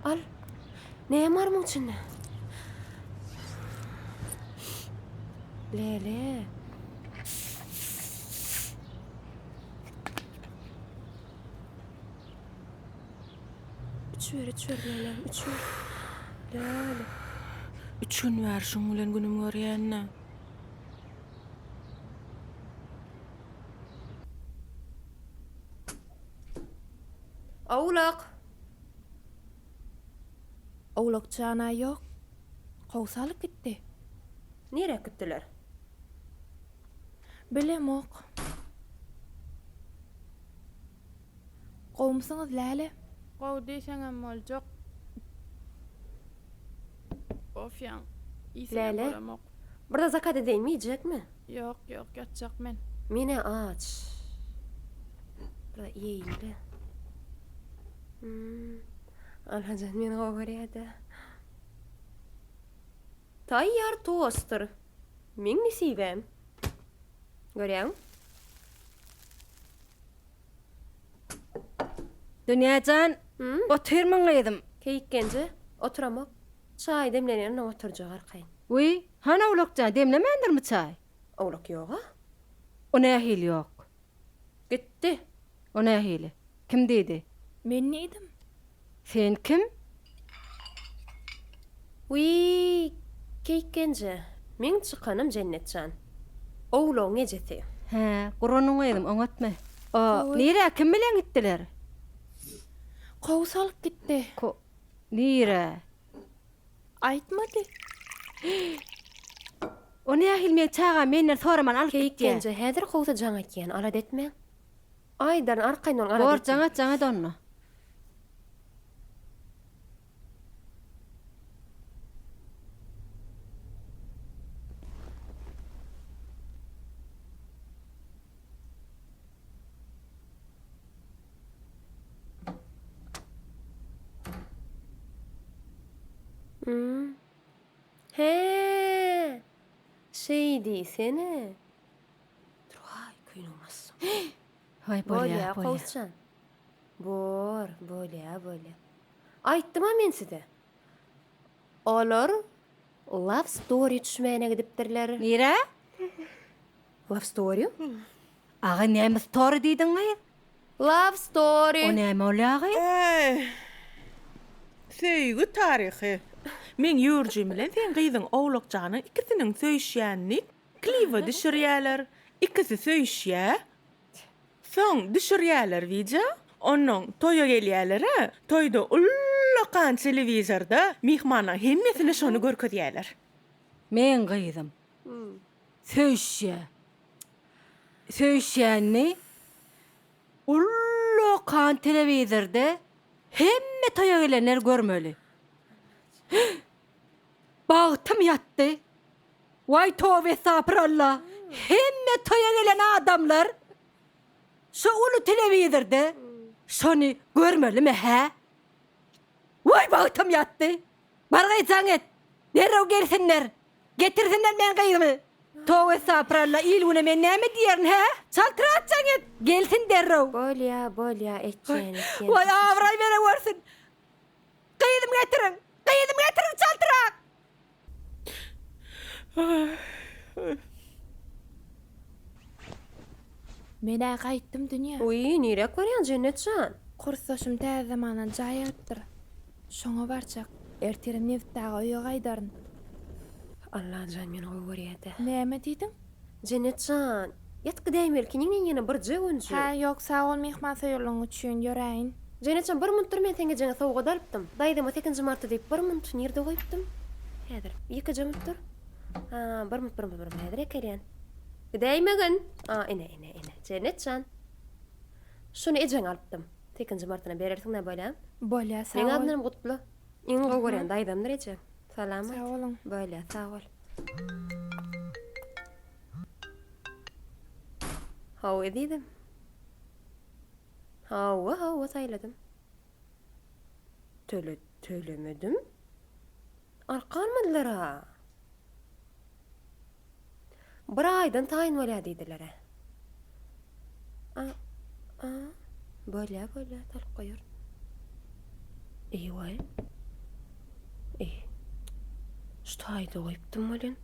Al. Näme bar muň içinde? Lele. Üçür lele, üçür. Lele. 3 gün bär şoň bilen günüm görýänne. Awlak. Oğlak cana yok. Kovsalık gitti. Nereye gittiler? Bilem ok. Kovmuşsunuz Lale. Kov deşeňem boljak. Of ýa. Lale. Burada zakat edilmeyecek mi? Yok, ýatjak men. Mene aç. Burada iyiydi. Alhacan meni goýarýardy. Tayyar toster. Men nisibem. Görýäň? Dünýäjan, oturmaň edim. Keýikkenje oturamak. Çay demlenýän oturjak arkaýyn. Uy, hana ulakja demlemendirmi çay? Awlak ýok-a? O nähili ýok. Gitti. O nähili? Kim diýdi? Men neydim? Sen kim? Uy, keýikkenje. Men çykanym Jennetjan. Owlagyň ejesi. He, Guranyň edim, oňatma. O, nire kim bilen gitdiler? Kovsalık gitti. Nire? Aýtmady. O nähil men çaga menden soraman alyp gitdi. Keýikkenje häzir gowsa jaňa ekýän, ala detme. Aydan arkaýdan ala Bor detme. jaňa donna. He. Şey diýsene. Troy kuýnamaz. Hay bolýa, bolýa. Gowsan. Bolýa. Aýtdym men size. Olar love story düşmäne gidipdirler. Nire? Love story? Ağa näme story diýdiň gaýy? Love story. O näme bolýar? Söýgü tarihi. Men ýurjym bilen sen gyzyň owlakjany ikisiniň söýüşýänini kliwa düşürýärler. İkisi söýüşýär. Soň düşürýärler wideja. Onuň toýa gelýärler. Toýda ullakan telewizorda mihmana hemmesini şonu görkezýärler. Men gyzym. Söýüşýänni ullakan telewizorda hemme toýa gelenler görmeli. Bağıtım yattı. Vay tövbe estağfurullah. Hemme toya gelen adamlar şu ulu televizorda şonu görmeli mi he? Vay bağıtım yattı. Bargaysan et. Derrew gelsinler. Getirsinler men gaýymy. Towe sapralla ilgune men näme diýerin he? Çaltyratjaň et. Gelsin derrew. Bolya etjen. Way awray bere görsin. Gyýdym getirin. Çaltyrak. Men gaýtdym dünýä. Uy, nirek barýan Jennetjan? Kursaşym täze zamanan jaýatdyr. Şoňa barçak erterim neftaga öýe gaýdaryn. Allah jan meni goýberýärdi. Näme diýdiň? Jennetjan, ýatky däýmelkiniň ýene bir jegünçü. Ha, ýok, sag ol mehman soýurlygy üçin ýöräýin. Jennetjan, bir muntdur men teňe jeňe sowga dalypdym. Daýdyma 8-nji marta diýip bir munt nirde goýupdym. Häzir 2 jemutdur. Ha, bir munt häzir ekelýän. Däýmegin. Ene. Jennetjan. Şunu ejeň alypdym. 8-nji martyna berersiň näme bolýar? Bolýar, sag Meň ol. adym Gutlu. Iň gowurýan daýdamdyr eje. Salamat. Sag olun. Bolýar, sag ol. Hawa edidim. Hawa sayladım. Tölemedim. Arkanmadılar ha. Bir aydan tayin bolýar diýdiler. Bolýar, talyp goýar. Eýway. Şu taýda goýupdym bolan.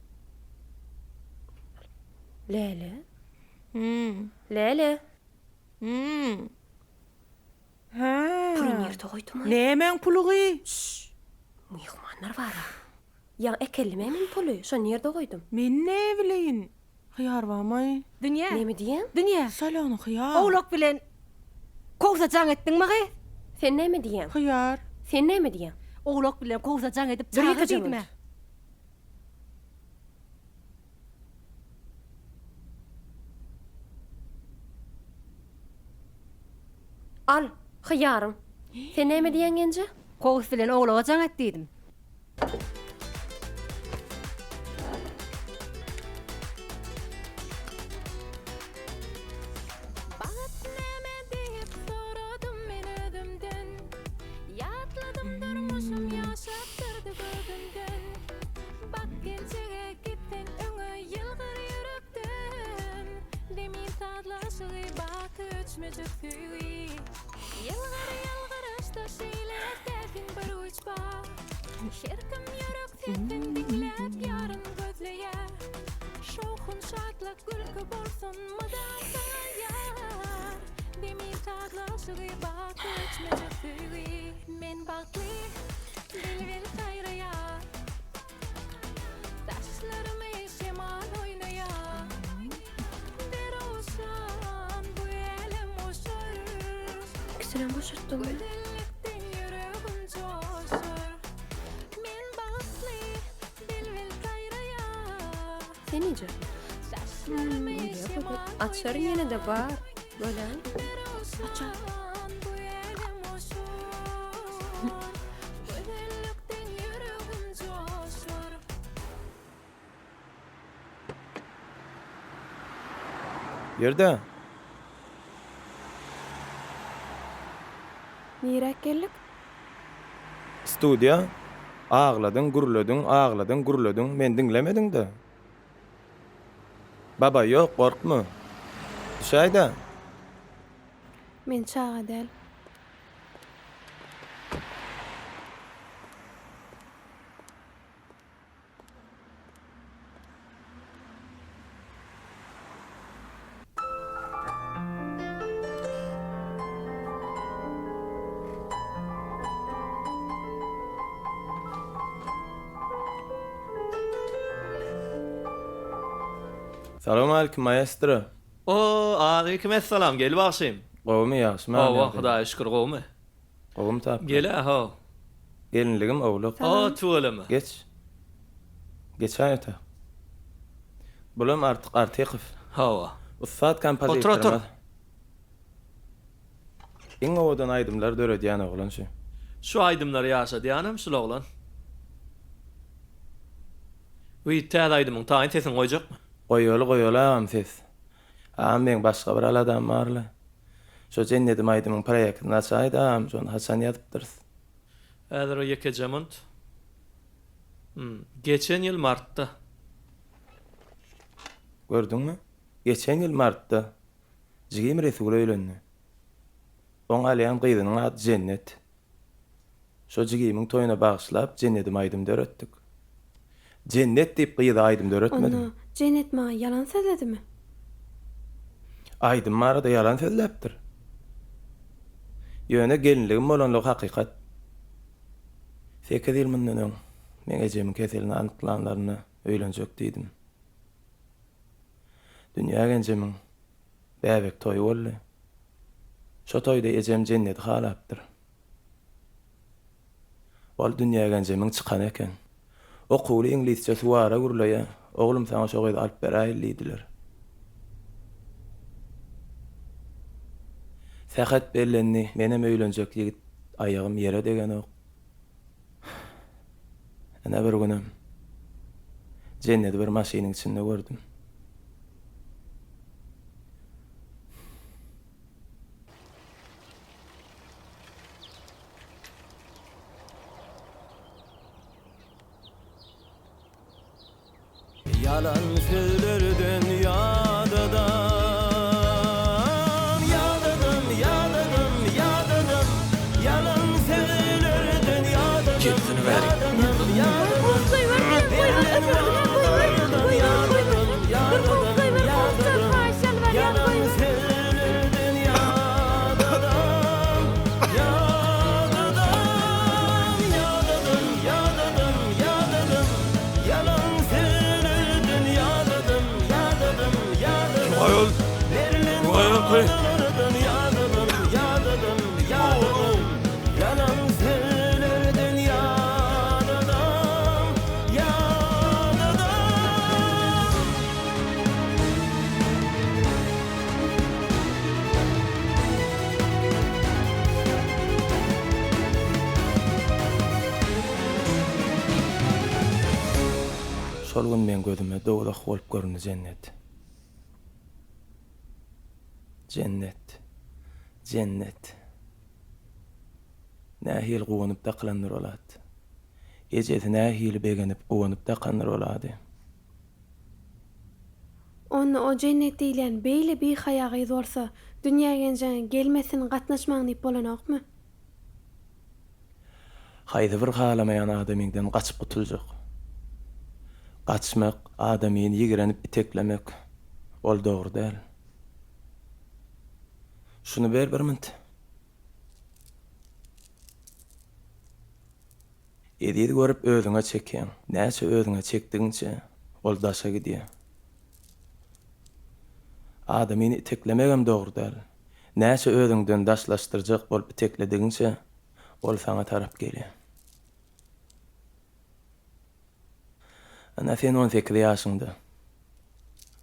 Lele. Lele. Ha. Pulun ýerde goýdum. Nämen pulugy? Mehmanlar bar. Ya ekelime men pulu. Şo ýerde goýdum. Men ne bileýin? Hyýar barmy? Dünýä. Näme diýen? Dünýä. Salony hyýar. Oğlak bilen kowsajaň etdiňmi gy? Sen näme diýen? Hyýar. Sen näme diýen? Oğlak bilen kowsajaň edip Bir ýeke çağırdyňmy? Al, hyýarym. Sen näme diýen gence? Kows bilen oğlaka jaň etdidim. Bagat näme diýip soradym men özümden. Ýatladım durmuşum ýaşapdyrdy gözümden. Bak gençege gittin öňe ýylgyr ýürekden. Demin tadlaşy bak öçmejek süýi. Ýylgyr açda şeýle täsin bir uçba. Şerkim ýürek sesini dinläp ýaryn gözleýär. Şowhun şatlak gülki bolsun mydam sana ýar. Demin tadlaşy bak öçmejek süýi. Men bagly bilbil gaýraýar. Taşlarymy şemal oýnaýar. Deroshan bu elem oşar. Ikisini boşaltdym. Güzellikden yüreğim coşar. Men bagly bilbil gaýraýar. Sen nice? Taşlarymy şemal Açarın ýene de bar. Bolan. Açar. Bu elem oşar. Güzellikden yüreğim coşar. Yerde. Nirek geldik? Studiya. Ağladın, gurladın, men dinlemedin de. Baba yok, korkma. Dışayda. Men çağa del. Salam aleykum maestro. Aleykümselam, gel başym. Gowmy ýaşmy. Hudaýa şükür gowmy. Gowum tap. Gel ha. Gelinligim oğlak. Tuwalamy. Geç ayta. Bulam artyqyf. Hawa. Ussat kompozitör. Otur. Iň owadan aýdymlar döredýän oglan şu. Şu aýdymlary ýaşadýanam şu oglan. Wy täze aýdymyň taýyn sesini goýjakmy? Goýaly ses. Men başga bir adam barly. Şo jennedim aýdymyň proýektyny açaýdam, şonu haçan ýatypdyr. Häzir o ýeke jemont. Geçen ýyl martda. Gördüňmi? Geçen ýyl martda Jigim Resul öýlendi. Oň alýan gyzynyň ady Cennet. Şo Jigimiň toýuna bagyşlap Cennetim aýdymda öretdik. Cennet diýip gyýyda aýdymda öretmedim. Onu Cennet maňa ýalan sözledimi? Aýdym arada ýalan sözläpdir. Ýöne gelinligim bolanlyk hakykat. 8 ýyl mundan öň men ejemiň keselini anyklanlaryny öýlenjek diýdim. Dünýä gencemiň bäbek toýy boldy. Şo toýda ejem Cennet halapdyr. Ol dünýä gencemiň çykan eken. Okuly inglizçe suwara gurulýa, oglum saňa şo gyzy alyp beraýlydylar. Faqat bellenni menem öýlenjek ýigit aýagym ýere degen ok. Ana bir günüm Cenneti bir maşynyň içinde gördüm. Yalan söylerden yadadan, yadadan, yadadan, yadadan. Yalan söylerden yadadan. Kendini verin. Şol gün men gözüme dowlak bolup göründü Cennet. Cennet, cennet. Nähil gowunyp daklandyr olat. Gejesi nähil begenip gowunyp daklandyr olady. Onu o cennet diýilen beýle bir hayagy bolsa, dünýä gençeň gelmesin gatnaşmagyny diýip bolanokmy? Haýdy bir halamayan adamyňdan gaçyp gutuljak. Gaçmak, adamyny ýigrenip iteklemek ol dogry däl. Şunu ber bir mint. Edýidi görüp özüňe çekýän. Näçe özüňe çekdiňçe ol daşa gidýär. Adamyny iteklemegem dogry däl. Näçe özüňden daşlaşdyrjak bolup iteklediňçe ol saňa tarap gelýär. Ana sen 18 ýaşyňda.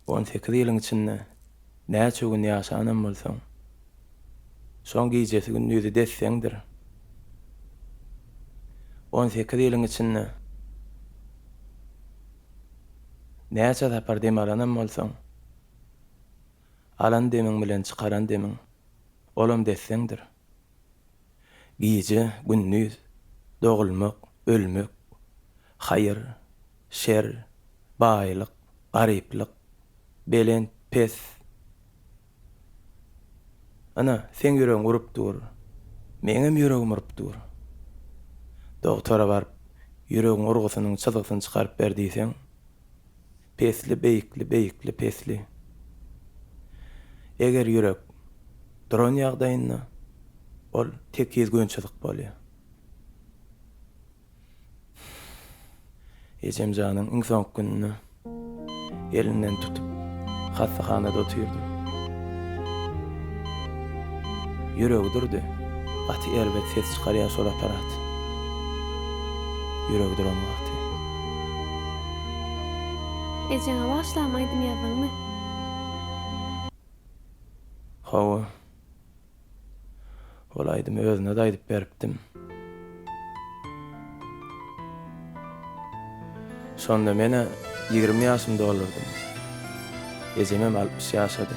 18 ýylyň içinde näçe gün ýaşanan bolsaň, son gecesi gündüzü desseňdir. 18 ýylyň içinde näçe tapar demalanan bolsaň, alan demiň bilen çykaran demiň olam desseňdir. Gece, gündüz, dogulmak, ölmek, hayır, şer, baýlyk, garyplyk, belen, pes. Ana, sen ýüregiň urup dur. Meňem ýüregim urup dur. Doktora barıp, ýüregiň urgusynyň çyzygyny çykaryp berdiýseň, pesli, beýikli, beýikli, pesli. Eger ýürek dron ýagdaýynda, ol tek ýezgönçilik bolýar. Ejemjanyň iň soňky gününi elinden tutup hastahanada otyrdy. Ýüregi durdy. Gaty elbet ses çykarýar şol aparat. Ýüregi duran wagty. Ejeňe başlamaýdym ýazyňmy? Hawa. Olaýdym özüne daýdyp beripdim. Sonda mene 20 ýaşymda olurdym. Ejemem 60 ýaşady.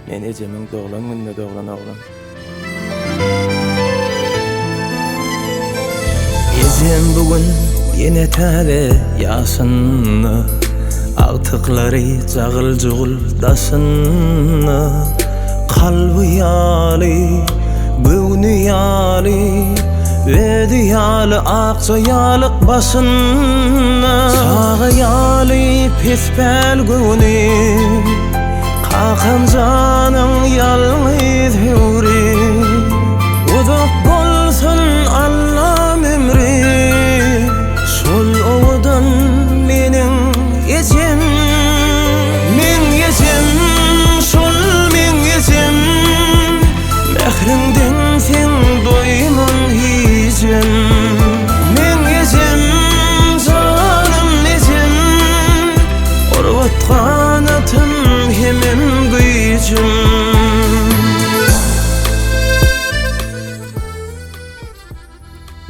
Men ejemiň doglan günde doglan oglan. Ejem bugün Yine täze ýaşynny, agtyklary jagıl-jugul daşynny, kalby ýaly, göwni ýaly, ödi ýaly akça ýalyk başynny, sağa ýaly pesbel göwni, kakam janyň ýalňyz hüri, uzak bolsun Allah'ım ömri, sol owadan meniň ýetim, men ýetim, sol men ýetim, mehrinden sen doýman hicim, men ýetim, canım ýetim, orwatgan atym hemem güýjüm.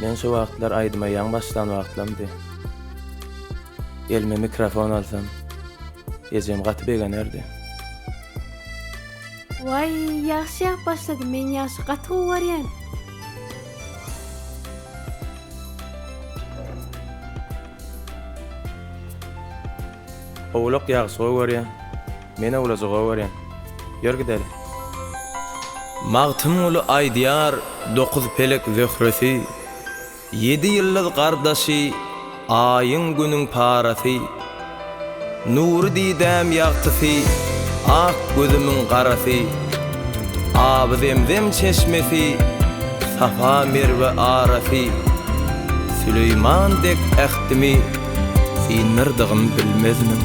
Men şu wagtlar aýdyma ýaň başlan wagtlamdy. Elime mikrofon alsam, ýejem gaty beganerdi. Vay, yaxşı başladı. Men ýaşy gaty barýan. Owlak ýagşy görýän. Men owlajagy görýän. Ýör gideli. Magtym uly aýdýar 9 pelek zöhresi, 7 ýyllyk gardaşy, aýyň günüň parasy, nury didäm ýagtysy, ak gözümiň garasy, aby zemzem çeşmesi, safa merwe arasy, Süleyman dek ähtimi, sinirdigim bilmezmin.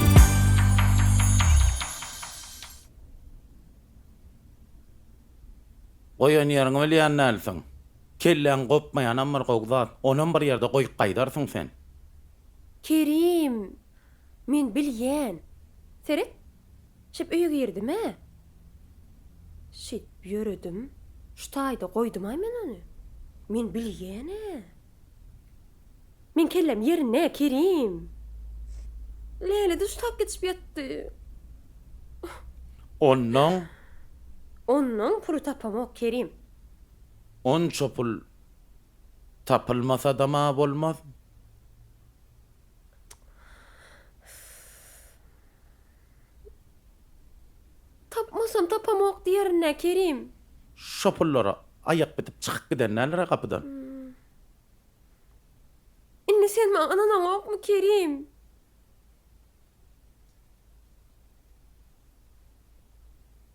Oyan ýerine bilýän nälsiň? Kellen gopmaýan ammar gowzat, onan bir ýerde goýup gaýdarsyň sen. Kerim, men bilýän. Seret, şep öýe girdim he. Şit ýöredim, şutaýda goýdum ay men onu. Men bilýän he. Men kellem ýerine Kerim. Lele de şutap geçip ýatdy. Ondan pulu tapamak Kerim. Onça pul tapılmasa da ma bolmaz. Tapmasam tapamak diýerine Kerim. Şo pullara ayak bitip çykyp gidenler kapıdan. Inne sen ma ananan okmu Kerim?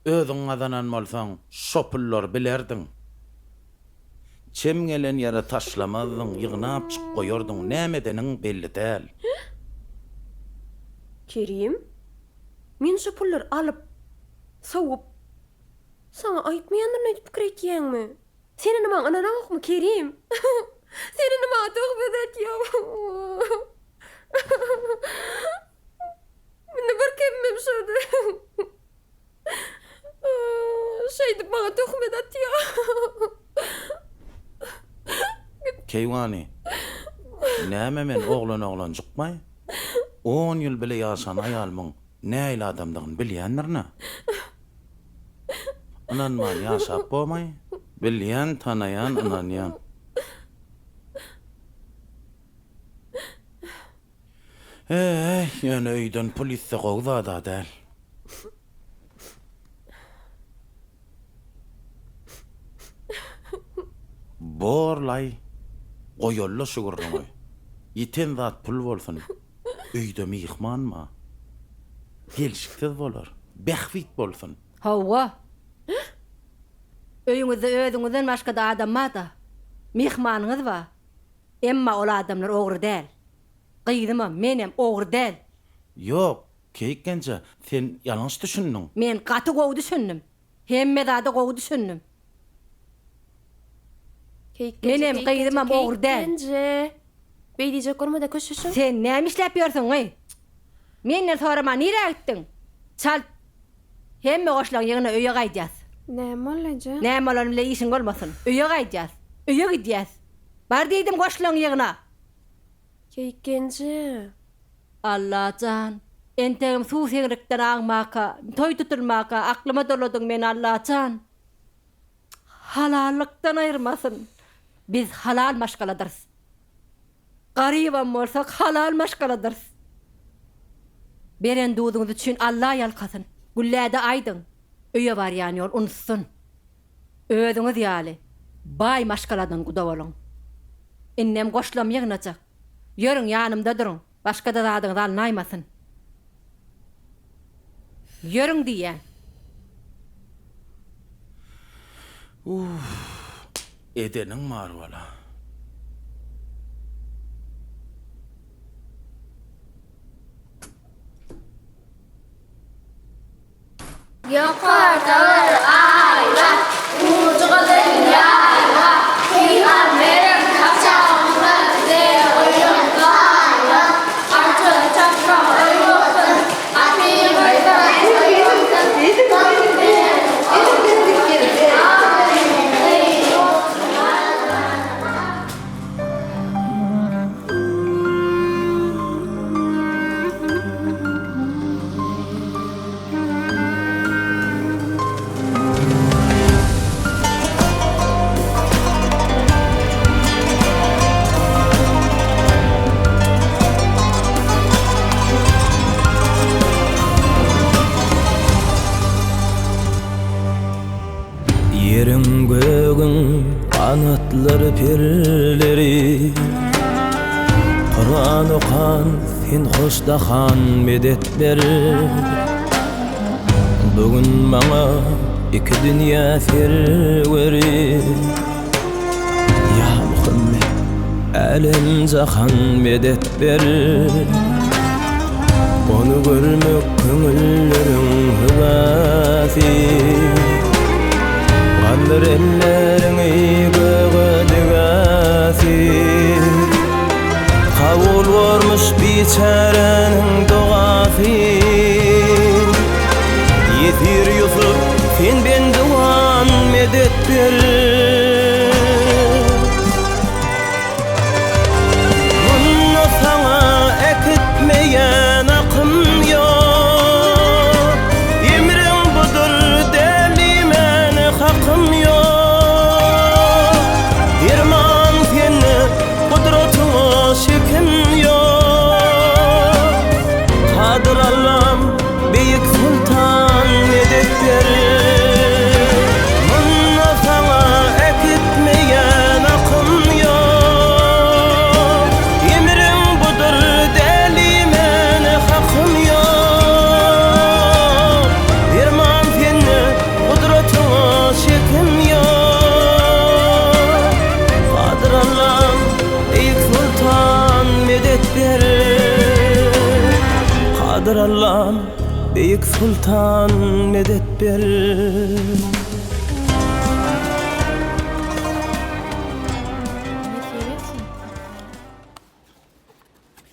Özüň adanan bolsaň, şo pullar bilerdin. Çemgelen ýere taşlamazyň, ýygnap çyk goýardyň, nämedeniň belli däl. Kerim, men şu pullar alıp, soğup, sana aýtmaýandyr näde pikir etýäňmi? Senin nima ananan okmu Kerim? Senin nima töhbet etýär? Mene bir kemmem şöyle. Şeydi bana töhbet etýär. Keýwany. Näme men oglan jykmaý? 10 ýyl bile ýaşan aýalmyň näýle adamdygyny bilýändirne? Ananman ýaşap bolmaý, bilýän, tanaýan, ananýan. Ýöne öýden polisiýa gowzada däl. Borlay, goýolla şugurluňy. Ýeten zat pul bolsun. Öýde mihmanma. Gelşiksiz bolar. Behwit bolsun. Hawa. Öýüňizde özüňizden başga da adamma-da. Mihmanyňyz bar. Emma ol adamlar ogry däl. Gyýdyma, menem ogry däl. Ýok, keýkençe sen ýalňyş düşündiň. Men gaty gowy düşündim. Hemme zada gowy düşündim. Menem gyýdymam ogry däl. Beýdijek görmede köşüşün. Sen näme işläp ýörsiň ey? Menden sorama nire gittin? Çal. Hemme goşlaň ýygyna öýe gaýdýas. Näme bolajak? Näme bolan bile işiň bolmasyn. Öýe gaýdýas. Öýe gidýäs. Bar diýdim goşlaň ýygyna. Keýkençe. Allah can. Entegim suw seňrekden aňmaka, toý tutulmaka, aklyma doladyň men Allah can. Halallıktan ayırmasın. Biz halal maşgaladırız. Gariban bolsak halal maşgaladyr. Beren duduňyz üçin Allah ýalkasyn. Gülläde aýdyň. Öýe barýan ýol unutsun. Özüňiz ýaly bay maşgaladan guda boluň. Innem goşlam ýygnajak. Ýörüň ýanymda duruň. Başga da zadyňyz alnaýmasyn. Ýörüň diýen. Edenin mar bala. Yukarıdalar ayva, ucuğadır yayva, Peygamberin kaçağında devriyum ayva, Artı çapra oyukun, Akbil Yerin göğün kanatları pirleri Kur'an okan sen hoşdahan medetleri Bugün bana iki dünya serveri Ya Muhammed alem zahan medet verir Onu görmek köngüllerin hıvasi Kaldır ellerini göğe digasi Kavul varmış biçarenin doğası Yetir Yusuf sen ben duan medet verir Bunu sana ekitmeyen akım yok Emrin budur delimen hakkım yok Irman seni kudretine şekim yok Kadir Allah'ım büyük sultan medet verir Bunu sana ekitmeyen akım yok Emrin budur delimen hakkım yok Irman seni kudretine şekim yok Kadir Allah'ım büyük sultan medet verir Kadir Allah'ım büyük sultan medet verir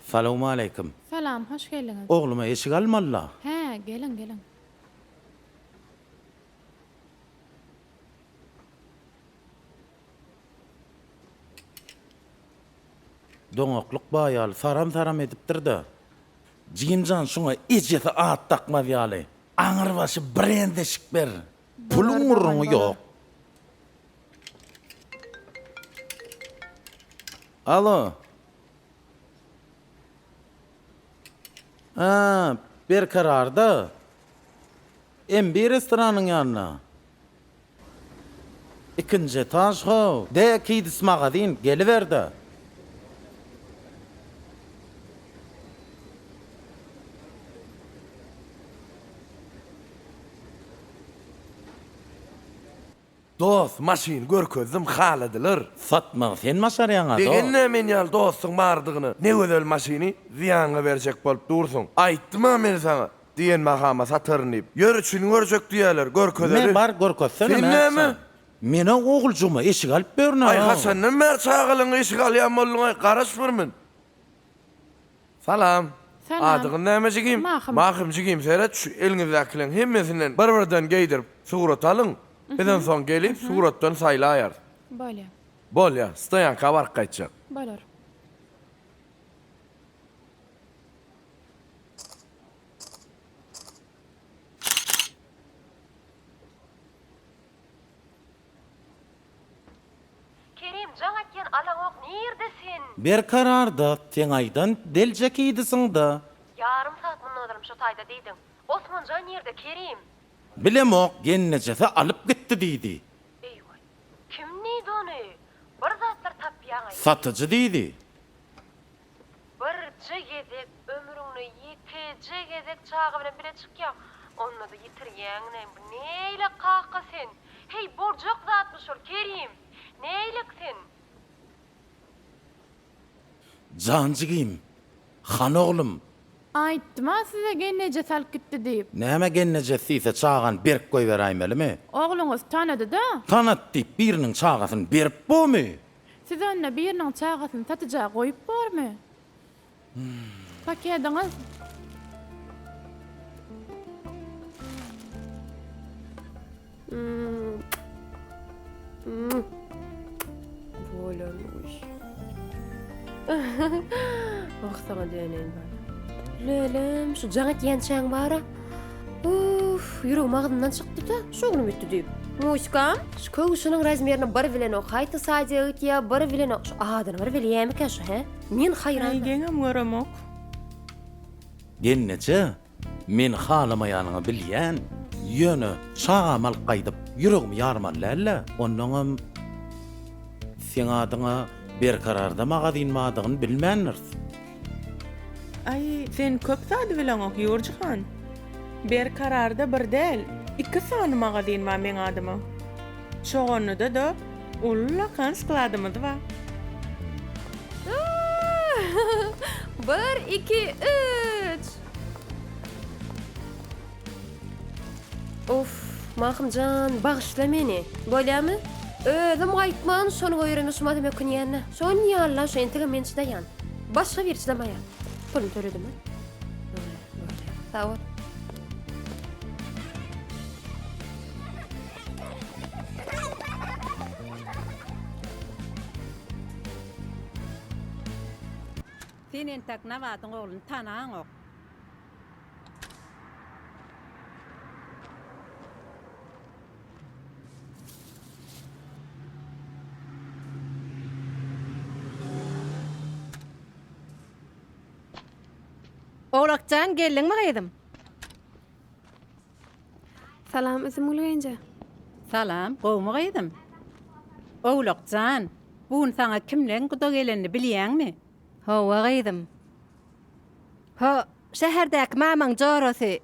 Salamu aleyküm. Salam, hoş geldiniz. Oğluma eşik almalla. He, gelin. Doňokluk baýaly saram edipdir de. Jigimjan şoňa ejesi at takma ýaly. Aňyr başy brendeşik ber. Puluň urruňy ýok. Alo. Bir kararda. Bir restoranyň ýanyna. İkinci taş ho. De kidis magazin geliverdi. Dost, maşin görkezdim halediler. Fatma, sen maşaryaňa do. Degenne men ýal dostuň bardygyny, ne gözel maşini ziýanга berjek bolup dursun. Aýtdym men sana. Diýen mahama satyrnyp. Ýörüçini görjek diýerler, görkeleri. Men bar görkezsene. Sen näme? Mene oğulcuma eşik alıp berne. Ay Hasan'ın mer çağılın eşik alýan bolluň, garaşmyrmyn. Salam. Adygyň näme jigim? Mahym jigim seret şu elinizdäkilerin hemmesinden bir-birden geýdirip surat alyň. Bizden soň gelip suratdan saýlaýar. Bolýar. Bolýar, stoýanka bark gaýtjak. Bolar. Kerim, jaňat ýan alaňok nerdesin? Bir kararda teňaydan deljek idisin da. Yarım saat bundan odaram şu taýda diýdim. Osmanjan nerde Kerim? Bilemok gennejese alıp gitti diýdi. Eýwa. Kim neydi onu? Bir zatlar tapýaňy. Satıcı diýdi. Bir jegedek ömrüňni ýitejegedek çağı bilen bile çykýar. Onu da ýitirýäňne neýle kakka sen? Hey borjak zatmış ol Kerim. Neýlik sen? Jancıgym, han oglum, Aýtdyma size gennece salyp gitdi diýip. näme gennejesi ise çağan berip goý beräýmelimi? Ogluňyz tanady da. Tanat diýip biriniň çağasyny berip bolmy? Siz onda biriniň çağasyny satyjak goýup barmy? Pakediňiz. Bolanmış. Ah sana döneyin bana. Lelem, şu jaňat ýançaň bara. Uf, ýüregim agdymdan çykdy da, şu günüm ötdi diýip. Muskam, şu köwüşüniň razmerini bir bilen ok, haýta saýdy ýa bir bilen ok. Adyny bir bilýärmi şu he? Men haýran. Aýgeňem göremok. Genneje, men halamaýanyňy bilýän, ýöne çağam alyp gaýdyp, ýüregim ýarmanlärle, onnoňam sen adyňa bir kararda maga diýmadygyny bilmändir. Ay, sen köp sady bilen ok ýurjyhan. Bir kararda bir del, iki sany maga diýmä men adyma. Şoňunda da ulla kan skladymyz ba. 1 2 3. Of, Mahmcan, bağışla meni. Bolýarmy? Özüm gaýtman, şonu öýrenip şuma demek ýanna. Şon ýalla şu entege men çydaýan. Başga bir çydamaýan. Pulum töredimi? Sağ ol. Sen entak navatyň ogluny tanaň ok. Oğlakcan gelin mi gaýdym? Salam, izim ulgenje. Salam, gowmy gaýdym? Oğlakcan, bugun saňa kimleň guda gelenini bilýärmi? Hawa gaýdym. Ha, şäherdäki mamaň jorasy.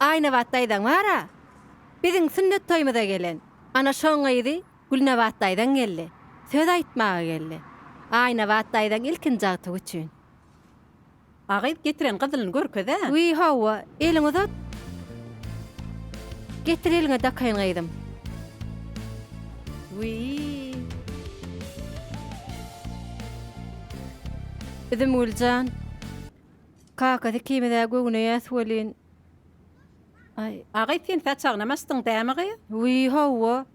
Aýna watdaýdan wara. Biziň sünnet toýmyza gelen. Ana şoň gaýdy, Gülne watdaýdan geldi. Söz aýtmaga geldi. Aýna watdaýdan ilkin jagty üçin. Agyp getiren gyzylyny görkede. Wy hawa, eliňi uzat. Getir eliňe dakaýyn gaýdym. Wy. Izim uljan. Kakady kimede göwüne ýaswelin. Ay, agyp sen saçagyna mastyň dämegi? Wy hawa.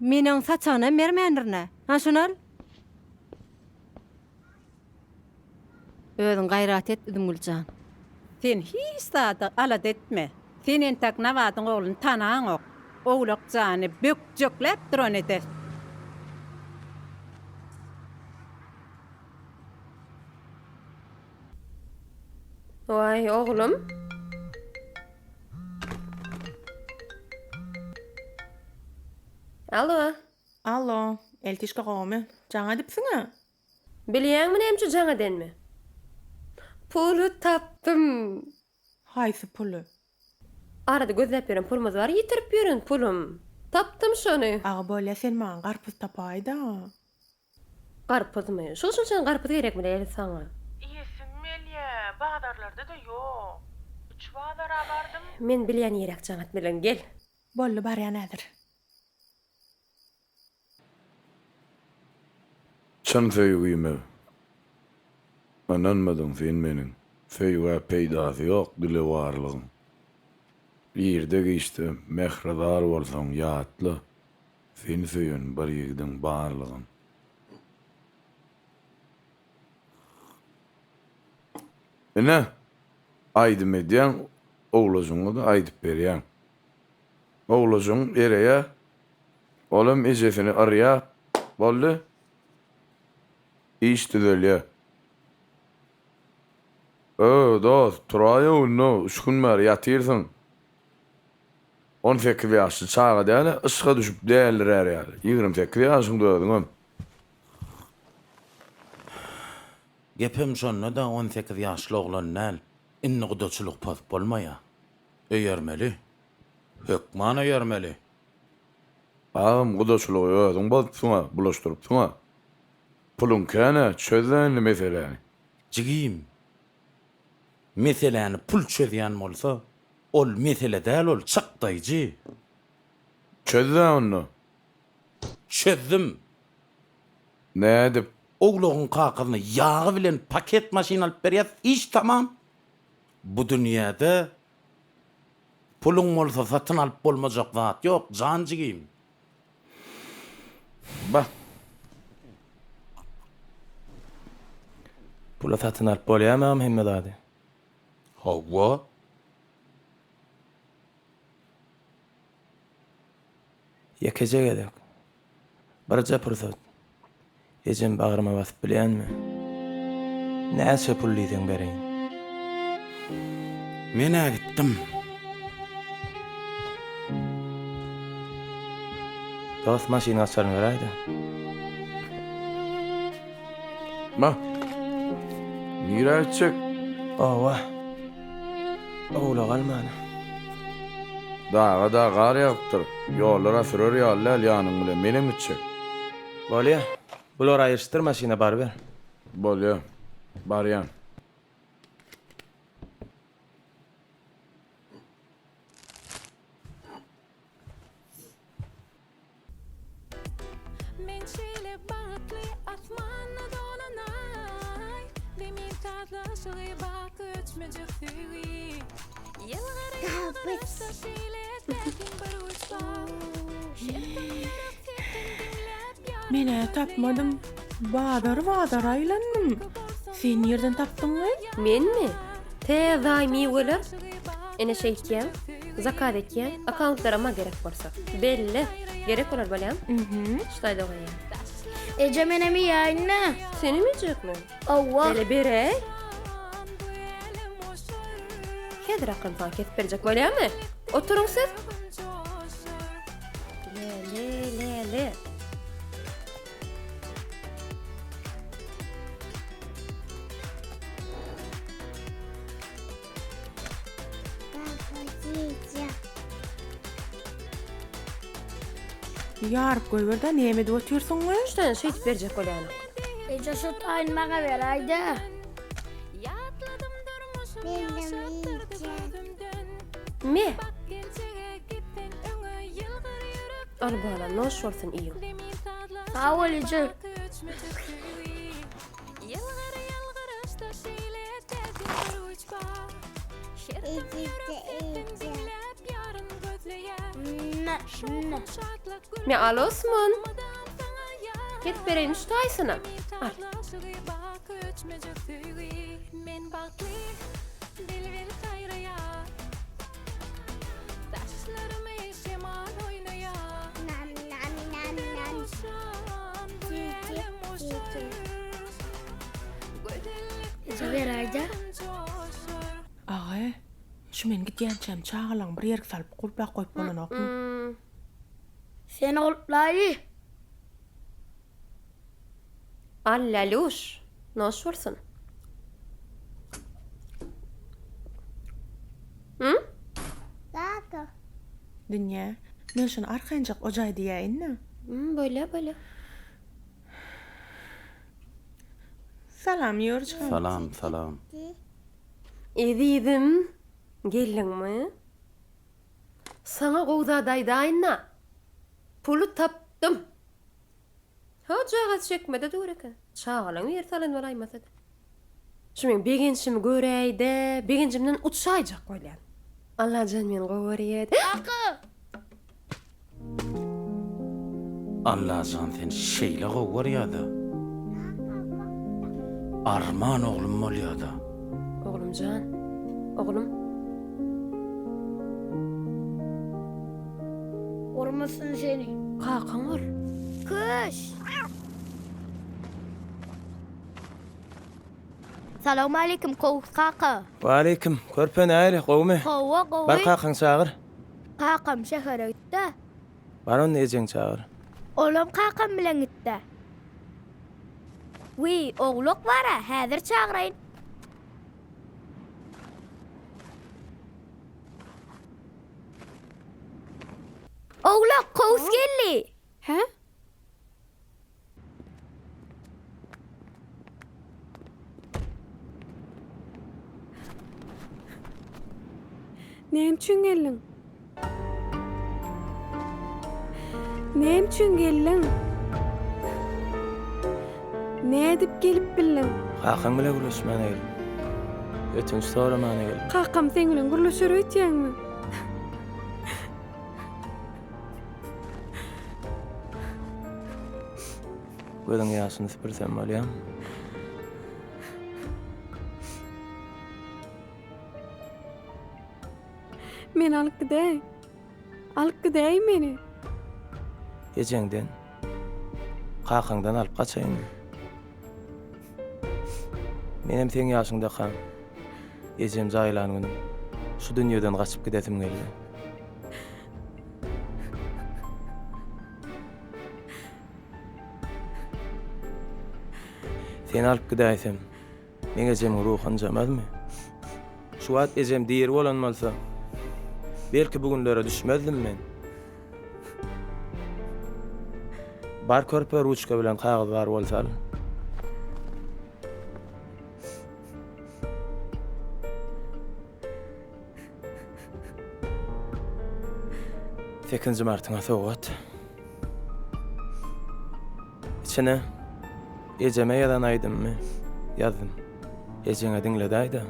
Meniň saçagyna mermendirne. Haşunal. Özün gayrat et Ümülcan. Sen hiç sada alat etme. Sen entak navatyň ogluny tanaň ok. Oğlakjany bökjekläp duran eder. Vay oğlum. Alo. Allo, eltişke gowmy. Jaňa dipsiňa? Bilýärmi nämçe jaňa denmi? Pulu tapdym. Haýsy pulu? Arada gözläp beren pulumyz bar, ýitirip beren pulum. Tapdym şonu. Ağa bolýa sen maňa garpyz tapaýda. Garpyzmy? Şol şol sen garpyz gerekmi diýeli saňa? Ýesim melýä, badarlarda da ýok. 3 badara bardym. Men bilýän ýerek jaňat bilen gel. Bolly barýan nädir? Çan feýügime. Ananmadyň sen meniň. Feýüge peýdasy ýok, dile warlygym. Ýerde geçdi, mehredar bolsaň ýatly. Sen feýün bir ýigdiň barlygyn. Ene, aýdym edýän, oğlasyňa da aýdyp berýän. Oğlasyň ereýe, olam ejesini arýa, Boldy. İş düzelýär. Dost, turaýa unno, 3 gün bäri ýatyrsyň. 18 ýaşly çaga däle, ysga düşüp dälir ýaly. 28 ýaşyňda öldüňem. Gepim şonda da 18 ýaşly oglan näl, inni gudaçylyk pas bolmaýa. Öýermeli. Hökman öýermeli. Ağam gudaçylygy özüň bolupsyňa, bulaşdyrypsyňa. Pulun käne çözlenli meseleni. Jigim. Meseleni pul çözýän bolsa, ol mesele däl, ol çakdaýjy. Çözden onu. Çözdüm. Ne edip? Ogluğun kakalyny yağı bilen paket maşin alıp berýär, iş tamam. Bu dünýäde pulun bolsa satyn alyp bolmajak zat ýok, jan jigim. Bak. Pula satyn alyp bolýarmy Mehmet ady? Hawa. Ýekece gerek. Barja pursat. Ejem bagryma basyp bilýänmi? Näçe pul diýdiň bereýin? Men gittim. Dost maşyna açaryn beräýdi. Ma. Nire etçek? Owa. Oğla galmany. Dağa da gar ýagypdyr. Ýollara sürer ýalylar ýanyň bilen menem etçek. Bolýa. Bular aýyrşdyr maşyna bar ber. Bolýa. Barýan. Men çile balıklı asmanla dolanay. Demin tatlı şığı bak öçmecek süğü. Yılları yılları şile derkin bir uçba. Mene tapmadım. Badar aylandım. Sen yerden tapdyňmy? Menmi? Te daimi weler. Ene şeýtýän, zakat etýän, akauntlarama gerek bolsa. Belli. Gerek bolar bolýan? Ştaýda goýan. Ece menemi ýaýna. Seni mi jekmi? Awwa. Bele bere. Hedir akın paket berjek bolýarmy? Oturuň siz. Le. Ýaryp goýberda näme diýip oturýarsyň? Ştaýda şeýtip berjek bolýan. Ece şu taýynmaga beraýdy. Me? Albana noş bolsun iyi. Sağ ol Ece. Me al Osman. Git bereyim şu taýsyna. Al. Ece beraýdy. Ağa, şu men gitýänçem çağalaň bir ýerge salyp gulpak goýup bolanokmy? Sen oluplaýdy. Al Laluş. Noş bolsun. Tato. Dünýä, men şunu arkanjak ojaý diýäýinmi? Böyle. Salam ýörçüm. Salam. Edidim. Geldiňmi? Sana gowda daýdaýna. Pulu tapdym. Hajagat çekmede duraka. Çağalaň ýer salan bolaýmasa da. Şumen begençimi göräýde, begencimden uçaýjak bolýan. Allah jan men gowerýet. Allah jan sen şeýle gowurýardy. Arman oglum bolýardy. Oglumjan. Oglum. Urmasın seni. Kakaň ol. Kuş. Salamu alaikum Kovuk kaka. Wa aleykum. Körpen aýry gowmy. Hova gowy. Bar kakyn çagyr. Kakam şehre gitti. Bar onu ejeň çagyr. Olam kakam bilen gitti. Wi, oğluk var ha, häzir çağırayın. Oğluk, kovus geldi. He? Nem üçün gelin? Nem üçün gelin? Ne edip gelip bilin? Kakyn bilen gürleşmäne gel. Ötünç soramana gel. Kakam sen bilen gürleşer ötýäňmi? Gözüň ýaşyny süpürsem bolýar. Men alyp gidäý. Alyp gidäý meni. Ejeňden, kakyndan alyp gaçaýyn. Menem seň ýaşyňda kan. Ejem jaýlanyň. Şu dünýeden gaçyp gidesim geldi. Sen alyp gidäýsem, men ejem ruhun jamazmy? Şu wagt ejem diýer bolan bolsa, belki bugünlere düşmezdim men. Bar körpe ruçka bilen kagyz bar bolsa. Sekinci martyňa sogat. İçine ejeme ýadan aýdymmy? Ýazdym. Ejeňe diňledaýda.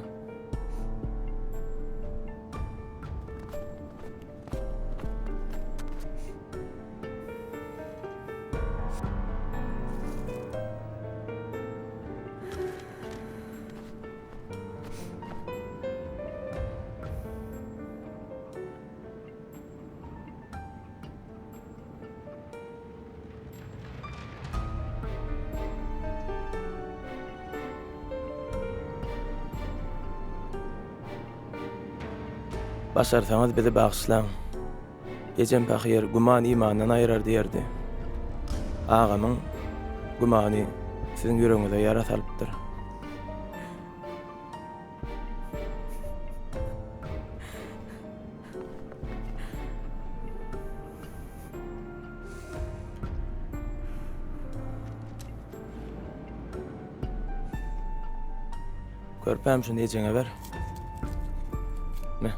Başarsaňyz bizi bagşlaň. Ejem pahyr guman imandan aýrar diýerdi. Agamyň gumany siziň ýüregiňizde ýara salypdyr. Körpem şunu ejeňe ber. Ne?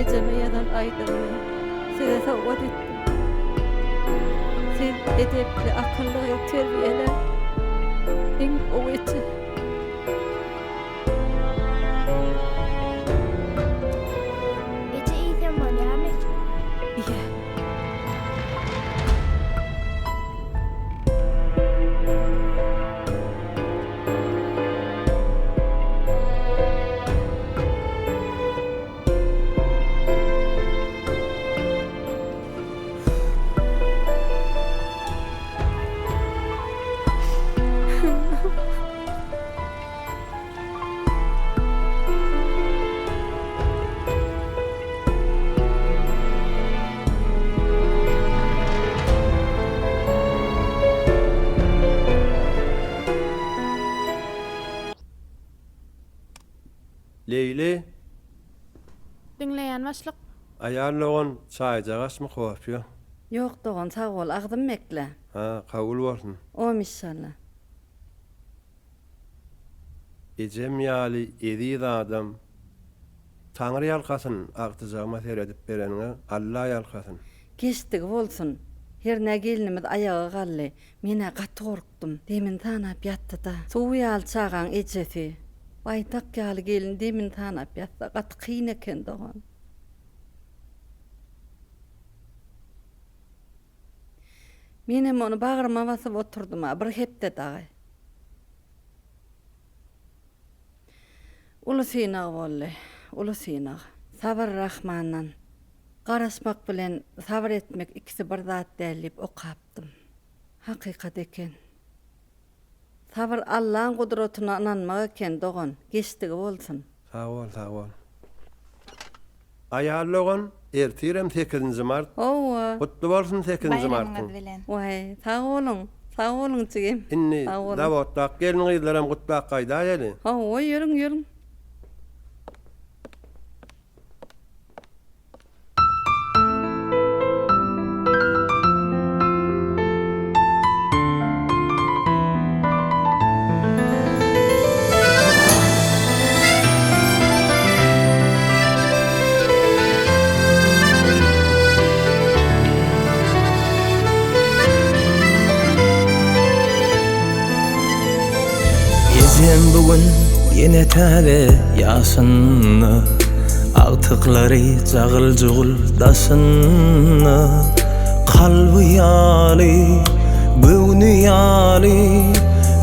Ejeme ýadan aýdymmy? Size sowgat etdim. Siz edepli, akylly, terbiyeli, iň owetçi. Eje ýa-da bolýarmy? Ýa. Leyli, Dinleyen başlık. ayarlagan çaycagasmy koýupýar? Yok doğan sağ ol, ağzım mekle. Ha, kabul bolsun. O inşallah. Ejem ýaly edi adam. Taňry ýalkasyn agtyjagma seredip berenine Allah ýalkasyn. Geçtik bolsun. Her ne gelinimiz ayağa gally. Mene gaty gorkdum. Demin tanap ýatdy da. Suw ýalçagan ejesi. Baytak ýaly gelin demin tanap ýatdy. Gaty kyn eken dogan. Menem onu bagryma basyp oturdum, bir hepde dagy. Ulu sinag bolle, ulu sinag. Sabr Rahmandan. Garaşmak bilen sabr etmek ikisi bir zat dälip okapdym. Hakykat eken. Sabr Allah'ın kudretine inanmak eken dogan. Geçdigi bolsun. Sağ ol, sağ ol. Ayarlagan ertirem 8-nji mart. Owa. Kutlu bolsun 8-nji mart. Vay, sağ olun. Sağ olun çigim. Inni Sağ olun. dawatda gelin gyzlaram gutlak gaýda ýeli. Owa, yürüň, yürüň. Ejem bugün yine täze ýaşyny, agtyklary jagıl-jugul daşyny, kalby ýaly, göwni ýaly,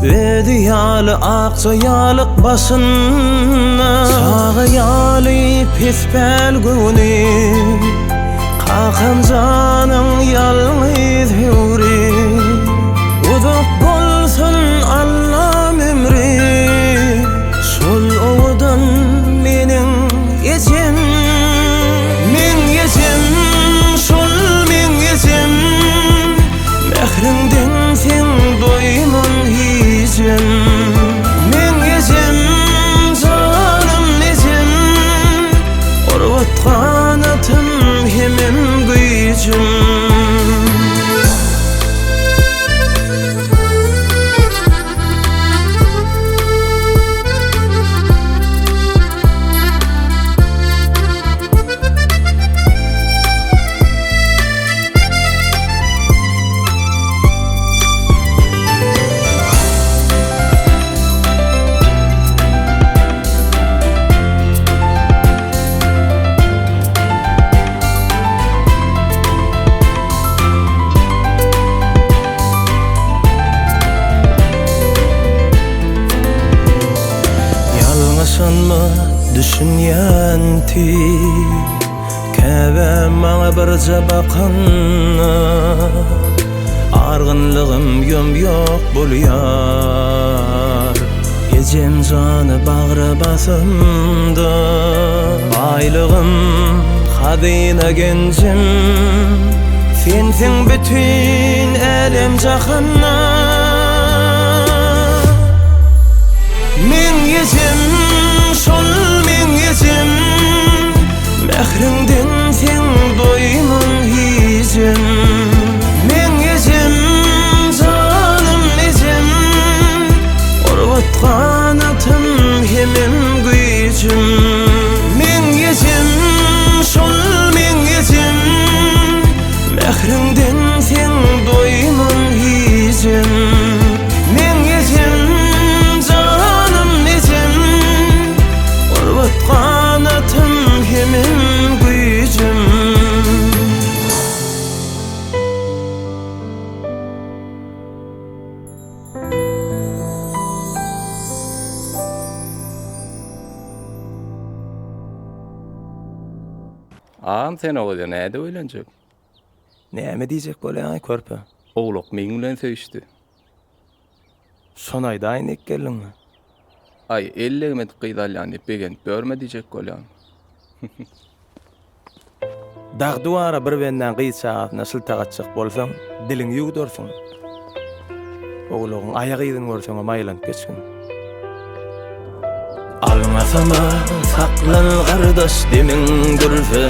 ödi ýaly akça ýalyk başyny, saga ýaly pesbel göwni, kakam janyň ýalňyz hüri, uzak bolsun Allah ömri, sol owadan meniň ejem, men ejem, sol men ejem, mehriňden sen doýman hijem, men ejem, janym ejem, orwatgan atym hemem güýjüm. Düşünýänti käbä maňa birje bakanna, argynlygym ýom-ýok bolýar. Ejem jany bagry basymda, baýlygym hadyna genjim, sensiň bütün elem jahanna. Men ejem, sol men ejem, mehriňden sen doýman hijem, men ejem, janym ejem, orwatgan atym hemem güýjüm, men ejem, sol men ejem, mehriňden sen doýman hijem, men ejem, janym ejem, orwatgan atym hemem güýjüm. Ağam sen oğlu näde öýlenjek? Näme diýjek bolýan körpä? Oğlak meň bilen söýüşdi. Şonaýda aýnyk geldiňmi? Ay 50 met gydalýan diýip begen görme diýjek bolýan. Dagduara bir benden gıysaat nasıl tagatçak bolsaň, diliň ýugdursun. Oğluň ayagyny görseň maylanıp geçkin. Almasama saklan kardeş demin dürfe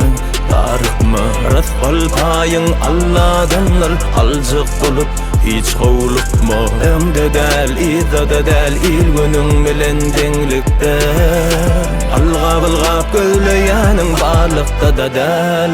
Darıkma rızkal payın Allah'danlar alcık bulup hiç kovulupma Ömde del, izade del, ilgünün bilen denlikte Algab göyleyanın balıkta da del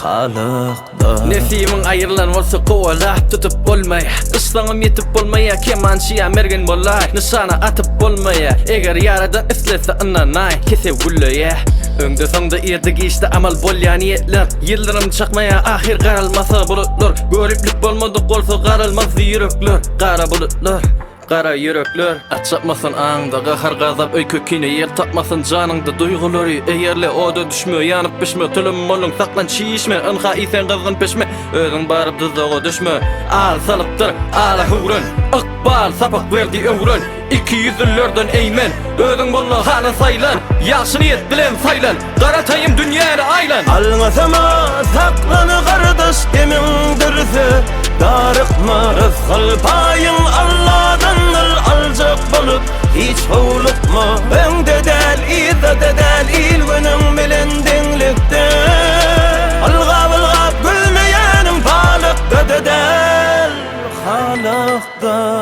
Halıkda Nesimin ayırlan olsa kovalap tutup bolmaya Kışlanım yetip bolmaya kemançıya mergen bolay Nişana atıp bolmaya Eger yaradan islese ananay Kese gullaya Öngde sonda irdik işte amal bolya niyetler Yıldırım çakmaya ahir qaralmasa bulutlar Görüplük bolmadık olsa qaralmaz yürekler Qara bulutlar Qara yürekler Açapmasın ağında qahar gazap öy kökine yer tapmasın canında duyguları Eğerle oda düşmü yanıp pişme Tülüm olun saklan çiğişme Inha isen qızgın peşme Özün barıp dızdağı düşmü Al salıptır ala hurun Iqbal sapak verdi ömrün 200'llerden eymen Özün bolla hana saylan Yaxşı niyet bilen saylan Qaratayım dünyada aylan Almasama saklanı kardeş demin dürse Darıkma rızkal payın Allah'danlar alcak bulup hiç kovulupma Öngde del, izade del, ilgünün bilen denlikte Algab gülmeyenin balıkta da del Halıkta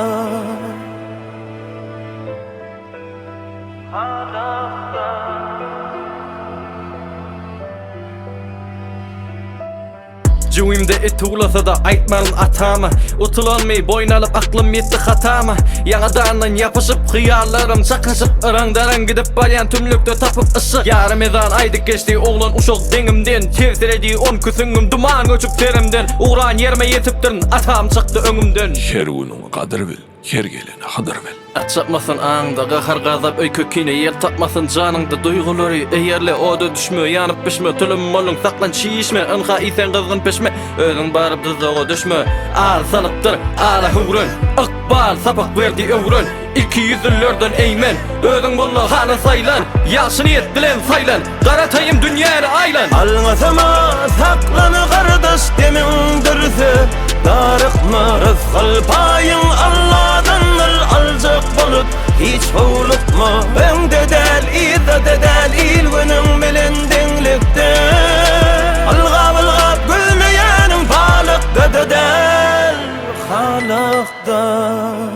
Cüvimde et uğlasa da aytmalın atama Utulanmay boynalıp aklım yetti hatama Yanadandan yapışıp hıyarlarım çakışıp Irandaran gidip balyan tümlükte tapıp ışık Yarım ezan aydık geçti oğlan uşak denimden Tevsiredi 10 küsüngüm duman göçüp terimden Uğran yerime yetiptirin atam çıktı öngümden Her günün kadir bil, her gelene hadır bil Açapmasın ağında qahar gazap öy kökine yer tapmasın canında duyguları Eğerle oda düşmü yanıp pişme Tülüm olun saklan çiğişme Inha isen qızgın peşme Özün barıp dızdağı düşmü Al salıptır ala hurun Iqbal sapak verdi ömrün 200'llerden eymen Özün bolla hana saylan Yaxşı niyet bilen saylan Qaratayım dünyada aylan Almasama saklanı kardeş demin dürse Darıkma rızkal payın Allah'danlar alcak bulup hiç kovulupma Öngde del, izade del, ilgünün bilen denlikte Algab gülmeyenin balıkta da del Halıkta